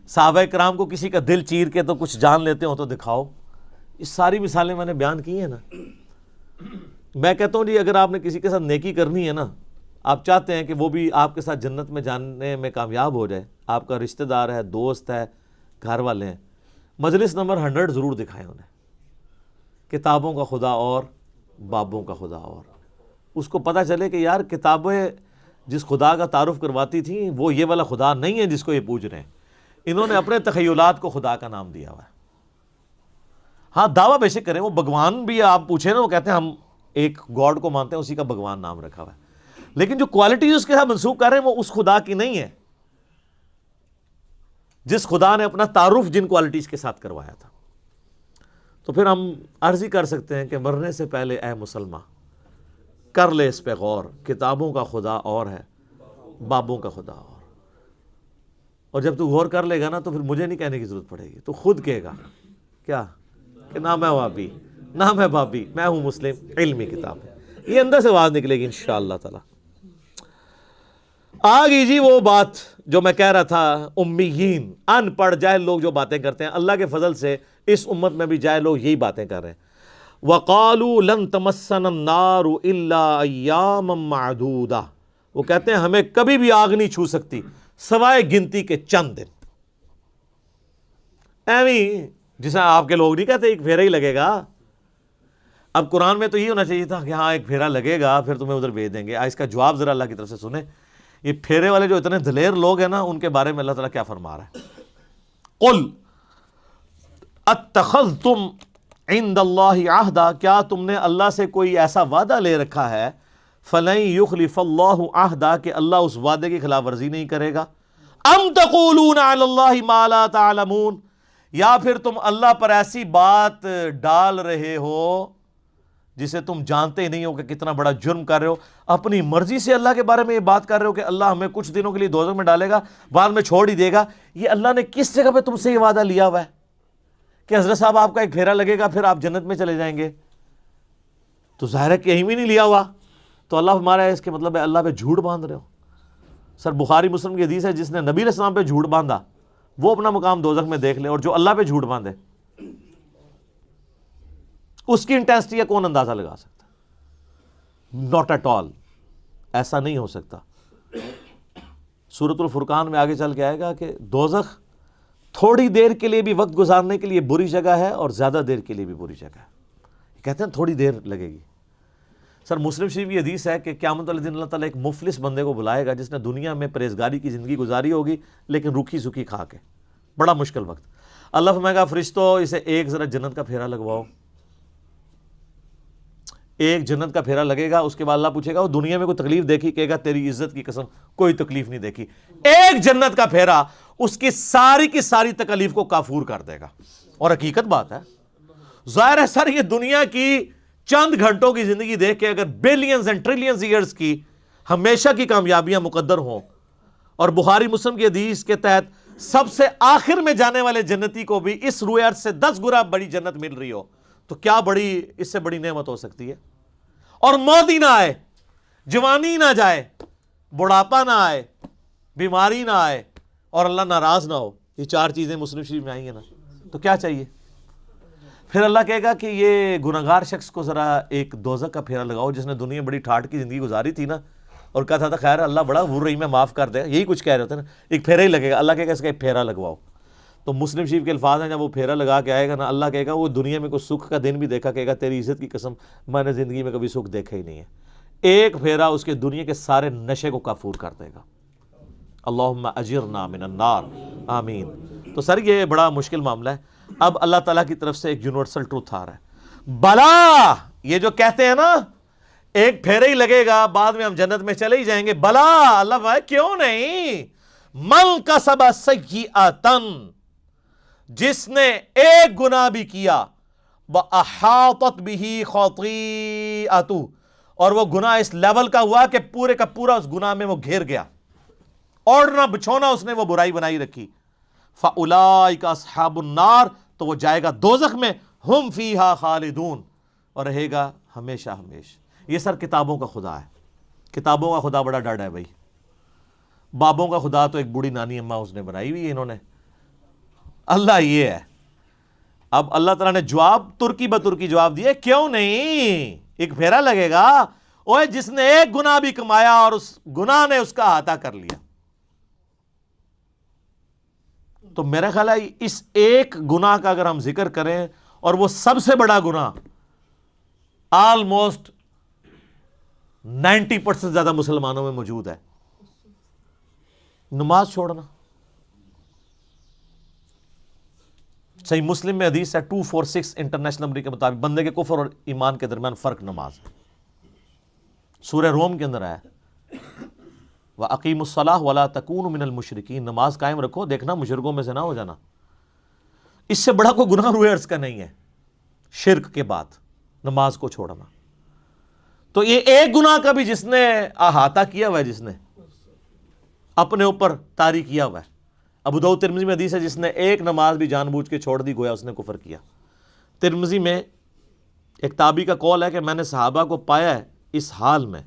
صحابہ کرام کو کسی کا دل چیر کے تو کچھ جان لیتے ہو تو دکھاؤ۔ یہ ساری مثالیں میں نے بیان کی ہیں نا۔ میں کہتا ہوں جی اگر آپ نے کسی کے ساتھ نیکی کرنی ہے نا، آپ چاہتے ہیں کہ وہ بھی آپ کے ساتھ جنت میں جانے میں کامیاب ہو جائے، آپ کا رشتہ دار ہے، دوست ہے، گھر والے ہیں، مجلس نمبر 100 ضرور دکھائیں انہیں، کتابوں کا خدا اور بابوں کا خدا اور، اس کو پتہ چلے کہ یار کتابیں جس خدا کا تعارف کرواتی تھیں وہ یہ والا خدا نہیں ہے جس کو یہ پوج رہے ہیں، انہوں نے اپنے تخیلات کو خدا کا نام دیا ہوا ہے۔ ہاں دعویٰ بے شک کریں، وہ بھگوان بھی آپ پوچھیں نا، وہ کہتے ہیں ہم ایک گاڈ کو مانتے ہیں، اسی کا بھگوان نام رکھا ہوا ہے، لیکن جو کوالٹی اس کے ساتھ منسوب کر رہے ہیں وہ اس خدا کی نہیں ہے جس خدا نے اپنا تعارف جن کوالٹیز کے ساتھ کروایا تھا۔ تو پھر ہم عرض ہی کر سکتے ہیں کہ مرنے سے پہلے اے مسلمان کر لے اس پہ غور، کتابوں کا خدا اور ہے، بابوں کا خدا اور جب تو غور کر لے گا نا تو پھر مجھے نہیں کہنے کی ضرورت پڑے گی، تو خود کہے گا کیا کہ نہ میں وابی نہ میں بابی، میں ہوں مسلم، علمی کتاب ہے، یہ اندر سے آواز نکلے گی انشاءاللہ تعالی۔ آگئی جی وہ بات جو میں کہہ رہا تھا، امیین، ان پڑھ جاہل لوگ جو باتیں کرتے ہیں، اللہ کے فضل سے اس امت میں بھی جاہل لوگ یہی باتیں کر رہے ہیں۔ وَقَالُوا لَن تَمَسَّنَا النَّارُ إِلَّا أَيَّامًا مَعْدُودَةً، وہ کہتے ہیں ہمیں کبھی بھی آگ نہیں چھو سکتی سوائے گنتی کے چند دن۔ ایویں جیسا آپ کے لوگ نہیں کہتے ایک پھیرا ہی لگے گا، اب قرآن میں تو یہ ہونا چاہیے تھا کہ ہاں ایک پھیرا لگے گا پھر تمہیں ادھر بھیج دیں گے۔ اس کا جواب ذرا اللہ کی طرف سے سنیں، یہ پھیرے والے جو اتنے دلیر لوگ ہیں نا، ان کے بارے میں اللہ تعالیٰ کیا فرما رہا ہے؟ قُلْ اتخذتم عند اللہ عہدا، کیا تم نے اللہ سے کوئی ایسا وعدہ لے رکھا ہے، فلن یخلف اللہ عہدا، کہ اللہ اس وعدے کی خلاف ورزی نہیں کرے گا، ام تقولون علی اللہ ما لا تعلمون، یا پھر تم اللہ پر ایسی بات ڈال رہے ہو جسے تم جانتے ہی نہیں ہو کہ کتنا بڑا جرم کر رہے ہو، اپنی مرضی سے اللہ کے بارے میں یہ بات کر رہے ہو کہ اللہ ہمیں کچھ دنوں کے لیے دوزخ میں ڈالے گا بعد میں چھوڑ ہی دے گا۔ یہ اللہ نے کس جگہ پہ تم سے یہ وعدہ لیا ہوا ہے کہ حضرت صاحب آپ کا ایک پھیرا لگے گا پھر آپ جنت میں چلے جائیں گے؟ تو ظاہر ہے کہ کہیں بھی نہیں لیا ہوا، تو اللہ ہمارا ہے اس کے مطلب ہے اللہ پہ جھوٹ باندھ رہے ہو۔ سر بخاری مسلم کی حدیث ہے، جس نے نبی علیہ السلام پہ جھوٹ باندھا وہ اپنا مقام دوزخ میں دیکھ لے، اور جو اللہ پہ جھوٹ باندھے اس کی انٹینسٹی کا کون اندازہ لگا سکتا؟ ناٹ ایٹ آل، ایسا نہیں ہو سکتا۔ سورۃ الفرقان میں آگے چل کے آئے گا کہ دوزخ تھوڑی دیر کے لیے بھی وقت گزارنے کے لیے بری جگہ ہے اور زیادہ دیر کے لیے بھی بری جگہ ہے۔ کہتے ہیں تھوڑی دیر لگے گی۔ سر مسلم شریف کی حدیث ہے کہ قیامت والے دن اللہ تعالیٰ ایک مفلس بندے کو بلائے گا جس نے دنیا میں پرہیزگاری کی زندگی گزاری ہوگی لیکن روکھی سوکھی کھا کے، بڑا مشکل وقت۔ اللہ فرمائے گا فرشتو اسے ایک ذرا جنت کا پھیرا لگواؤ، ایک جنت کا پھیرا لگے گا، اس کے بعد اللہ پوچھے گا وہ دنیا میں کوئی تکلیف دیکھی؟ کہے گا تیری عزت کی قسم کوئی تکلیف نہیں دیکھی۔ ایک جنت کا پھیرا اس کی ساری تکلیف کو کافور کر دے گا، اور حقیقت بات ہے۔ ظاہر ہے سر یہ دنیا کی چند گھنٹوں کی زندگی دیکھ کے اگر بلینز اینڈ ٹریلینز ایئرز کی ہمیشہ کی کامیابیاں مقدر ہوں اور بخاری مسلم کی حدیث کے تحت سب سے آخر میں جانے والے جنتی کو بھی اس روئے ارض سے 10 گنا بڑی جنت مل رہی ہو تو کیا بڑی اس سے بڑی نعمت ہو سکتی ہے؟ اور موت ہی نہ آئے، جوانی نہ جائے، بڑھاپا نہ آئے، بیماری نہ آئے، اور اللہ ناراض نہ ہو. یہ 4 چیزیں مسلم شریف میں آئی ہیں نا، تو کیا چاہیے؟ پھر اللہ کہے گا کہ یہ گناہگار شخص کو ذرا ایک دوزخ کا پھیرا لگاؤ، جس نے دنیا بڑی ٹھاٹ کی زندگی گزاری تھی نا، اور کہا تھا خیر اللہ بڑا غفور رحیم ہے، معاف کر دے، یہی کچھ کہہ رہے ہوتے ہیں نا، ایک پھیرا ہی لگے گا. اللہ کہے گا اس کا ایک پھیرا لگواؤ. تو مسلم شریف کے الفاظ ہیں، جب وہ پھیرا لگا کے آئے گا نا، اللہ کہے گا وہ دنیا میں کوئی سکھ کا دن بھی دیکھا، کہے گا تیری عزت کی قسم میں نے زندگی میں کبھی سکھ دیکھا ہی نہیں ہے. ایک پھیرا اس کے دنیا کے سارے نشے کو کافور کر دے گا. اللہم اجرنا من النار، آمین. تو سر یہ بڑا مشکل معاملہ ہے. اب اللہ تعالیٰ کی طرف سے ایک یونیورسل ٹروتھ آ رہا ہے. بلا یہ جو کہتے ہیں نا ایک پھیرا ہی لگے گا بعد میں ہم جنت میں چلے ہی جائیں گے، بلا اللہ بھائی کیوں نہیں. من کسب سیئۃ، جس نے ایک گناہ بھی کیا، وَأَحَاطَتْ بِهِ خَطِیئَتُهُ، اور وہ گناہ اس لیول کا ہوا کہ پورے کا پورا اس گناہ میں وہ گھیر گیا، اوڑھنا بچھونا اس نے وہ برائی بنائی رکھی. فَأُولَئِکَ أَصْحَابُ النَّارِ، تو وہ جائے گا دوزخ میں، ہم فیہا خالدون، اور رہے گا ہمیشہ ہمیشہ. یہ سر کتابوں کا خدا ہے. کتابوں کا خدا بڑا ڈاڈا ہے بھائی. بابوں کا خدا تو ایک بوڑھی نانی اماں اس نے بنائی ہوئی ہے انہوں نے. اللہ یہ ہے. اب اللہ تعالیٰ نے جواب ترکی بترکی جواب دیے، کیوں نہیں، ایک پھیرا لگے گا. اوے جس نے ایک گناہ بھی کمایا اور اس گناہ نے اس کا احاطہ کر لیا. تو میرا خیال ہے اس ایک گناہ کا اگر ہم ذکر کریں، اور وہ سب سے بڑا گناہ آلموسٹ 90% زیادہ مسلمانوں میں موجود ہے، نماز چھوڑنا. صحیح مسلم میں حدیث ہے 246 انٹرنیشنل نمبر کے مطابق، بندے کے کفر اور ایمان کے درمیان فرق نماز ہے. سورہ روم کے اندر آیا وَأَقِیمُوا الصَّلَاةَ وَلَا تَکُونُوا مِنَ الْمُشْرِکِینَ، نماز قائم رکھو، دیکھنا مشرکوں میں سے نہ ہو جانا. اس سے بڑا کوئی گناہ روئے ارض کا نہیں ہے شرک کے بعد نماز کو چھوڑنا. تو یہ ایک گناہ کا بھی جس نے احاطہ کیا ہوا ہے، جس نے اپنے اوپر طاری کیا ہوا ہے. ابو داؤد ترمذی میں حدیث ہے جس نے ایک نماز بھی جان بوجھ کے چھوڑ دی گویا اس نے کفر کیا. ترمذی میں ایک تابعی کا قول ہے کہ میں نے صحابہ کو پایا ہے اس حال میں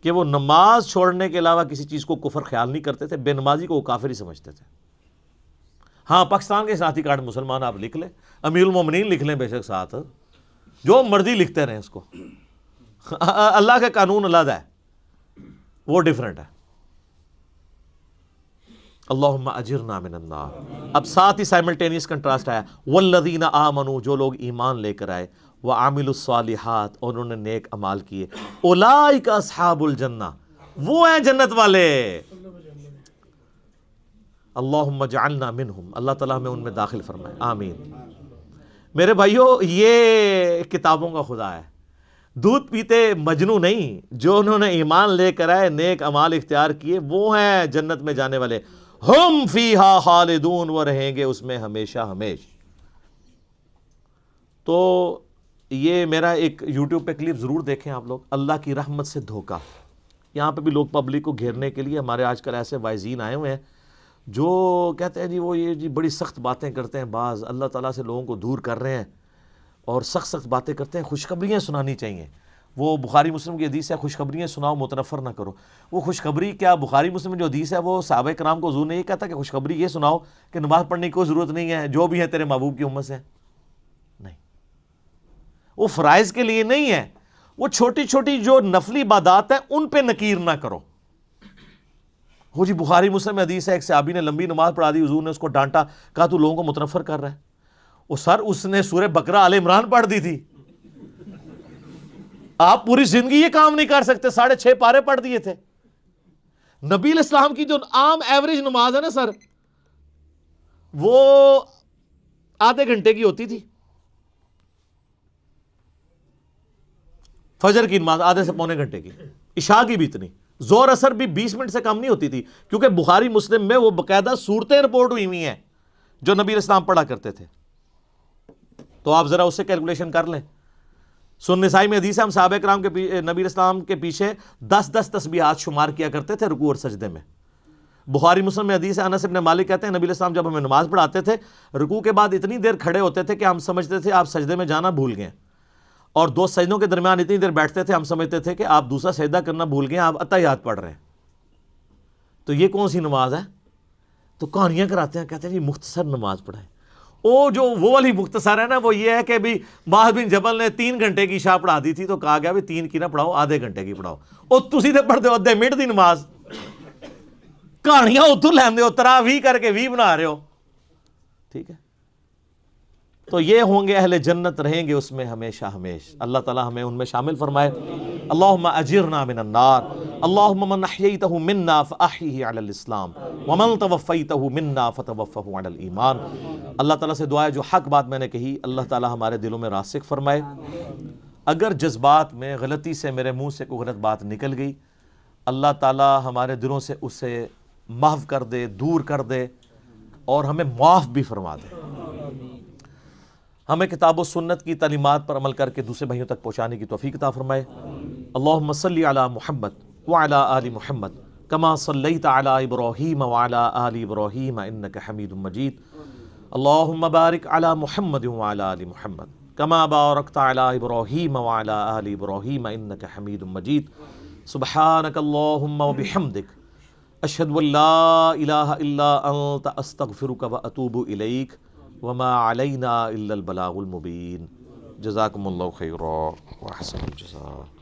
کہ وہ نماز چھوڑنے کے علاوہ کسی چیز کو کفر خیال نہیں کرتے تھے، بے نمازی کو وہ کافر ہی سمجھتے تھے. ہاں پاکستان کے ساتھی کارڈ مسلمان آپ لکھ لیں، امیر المومنین لکھ لیں بے شک، ساتھ جو مرضی لکھتے رہیں اس کو. اللہ کا قانون علیحدہ ہے، وہ ڈیفرنٹ ہے. اللہم اجرنا من النار. اب ساتھ ہی سائملٹینیس کنٹراسٹ آیا والذین آمنوا، جو لوگ ایمان لے کر آئے، وعملوا الصالحات، اور انہوں نے نیک اعمال کیے، اولئک اصحاب الجنہ، وہ ہیں جنت والے. اللہم اجعلنا منہم، اللہ تعالیٰ ہمیں ان میں داخل فرمائے، آمین. میرے بھائیو یہ کتابوں کا خدا ہے، دودھ پیتے مجنو نہیں. جو انہوں نے ایمان لے کر آئے، نیک اعمال اختیار کیے، وہ ہیں جنت میں جانے والے. ہم فیہا خالدون، وہ رہیں گے اس میں ہمیشہ ہمیش. تو یہ میرا ایک یوٹیوب پہ کلپ ضرور دیکھیں آپ لوگ، اللہ کی رحمت سے دھوکہ. یہاں پہ بھی لوگ پبلک کو گھیرنے کے لیے ہمارے آج کل ایسے وائزین آئے ہوئے ہیں جو کہتے ہیں جی وہ یہ جی بڑی سخت باتیں کرتے ہیں، بعض اللہ تعالیٰ سے لوگوں کو دور کر رہے ہیں اور سخت سخت باتیں کرتے ہیں. خوشخبریاں سنانی چاہیے. وہ بخاری مسلم کی حدیث ہے خوشخبریاں سناؤ متنفر نہ کرو. وہ خوشخبری کیا بخاری مسلم میں جو حدیث ہے وہ صحابہ کرام کو حضور نے یہ کہتا کہ خوشخبری یہ سناؤ کہ نماز پڑھنے کی کوئی ضرورت نہیں ہے، جو بھی ہے تیرے محبوب کی امت سے. نہیں، وہ فرائض کے لیے نہیں ہے، وہ چھوٹی چھوٹی جو نفلی عبادات ہیں ان پہ نکیر نہ کرو. وہ جی بخاری مسلم میں حدیث ہے ایک صحابی نے لمبی نماز پڑھا دی، حضور نے اس کو ڈانٹا، کہا تو لوگوں کو متنفر کر رہا ہے. وہ سر اس نے سورہ بقرہ آل عمران پڑھ دی تھی. آپ پوری زندگی یہ کام نہیں کر سکتے، 6.5 پارے پڑھ دیے تھے. نبی علیہ السلام کی جو عام ایوریج نماز ہے نا سر، وہ آدھے گھنٹے کی ہوتی تھی. فجر کی نماز آدھے سے پونے گھنٹے کی، عشاء کی بھی اتنی، زور اثر بھی 20 منٹ سے کم نہیں ہوتی تھی، کیونکہ بخاری مسلم میں وہ باقاعدہ صورتیں رپورٹ ہوئی ہوئی ہیں جو نبی علیہ السلام پڑھا کرتے تھے. تو آپ ذرا اس سے کیلکولیشن کر لیں. سنن نسائی میں حدیث ہے ہم صحابہ کرام کے نبی علیہ السلام کے پیچھے 10 تسبیحات شمار کیا کرتے تھے رکوع اور سجدے میں. بخاری مسلم میں حدیث ہے، انس بن مالک کہتے ہیں نبی علیہ السلام جب ہمیں نماز پڑھاتے تھے رکوع کے بعد اتنی دیر کھڑے ہوتے تھے کہ ہم سمجھتے تھے آپ سجدے میں جانا بھول گئے، اور دو سجدوں کے درمیان اتنی دیر بیٹھتے تھے ہم سمجھتے تھے کہ آپ دوسرا سجدہ کرنا بھول گئے، آپ اتحیات پڑھ رہے ہیں۔ تو یہ کون سی نماز ہے؟ تو کہانیاں کراتے ہیں، کہتے ہیں جی مختصر نماز پڑھائیں۔ وہ والی مختصر ہے نا، وہ یہ ہے کہ بھی معاذ بن جبل نے 3 گھنٹے کی عشاء پڑھا دی تھی تو کہا گیا بھی 3 کی نہ پڑھاؤ، آدھے گھنٹے کی پڑھاؤ۔ اور تسی تے پڑھتے ہو آدھے منٹ دی نماز، کہانیاں اتوں لیندے ہو، تراویح کر کے 20 بنا رہے ہو، ٹھیک ہے؟ تو یہ ہوں گے اہل جنت، رہیں گے اس میں ہمیشہ ہمیشہ۔ اللہ تعالی ہمیں ان میں شامل فرمائے۔ اللہم اجرنا من النار، اللہم من احییتہ منا فاحیہ علی الاسلام ومن توفیتہ منا فتوفہ علی الایمان۔ اللہ تعالیٰ سے دعا ہے جو حق بات میں نے کہی اللہ تعالیٰ ہمارے دلوں میں راسخ فرمائے۔ اگر جذبات میں غلطی سے میرے منہ سے کوئی غلط بات نکل گئی، اللہ تعالیٰ ہمارے دلوں سے اسے محو کر دے، دور کر دے، اور ہمیں معاف بھی فرما دے۔ ہمیں کتاب و سنت کی تعلیمات پر عمل کر کے دوسرے بھائیوں تک پہنچانے کی توفیق عطا فرمائے۔ اللہم صلی علی محمد وعلی آل محمد کما صلیت علی ابراہیم وعلی آل ابراہیم انک حمید مجید۔ اللہم بارک علی محمد وعلی آل محمد کما بارکت علی ابراہیم وعلی آل ابراہیم انک حمید مجید۔ سبحانک اللہم وبحمدک، اشہد ان لا الہ الا انت، استغفرک واتوب الیک، وما علینا الا البلاغ المبین۔ جزاکم اللہ خیرا واحسن الجزاء۔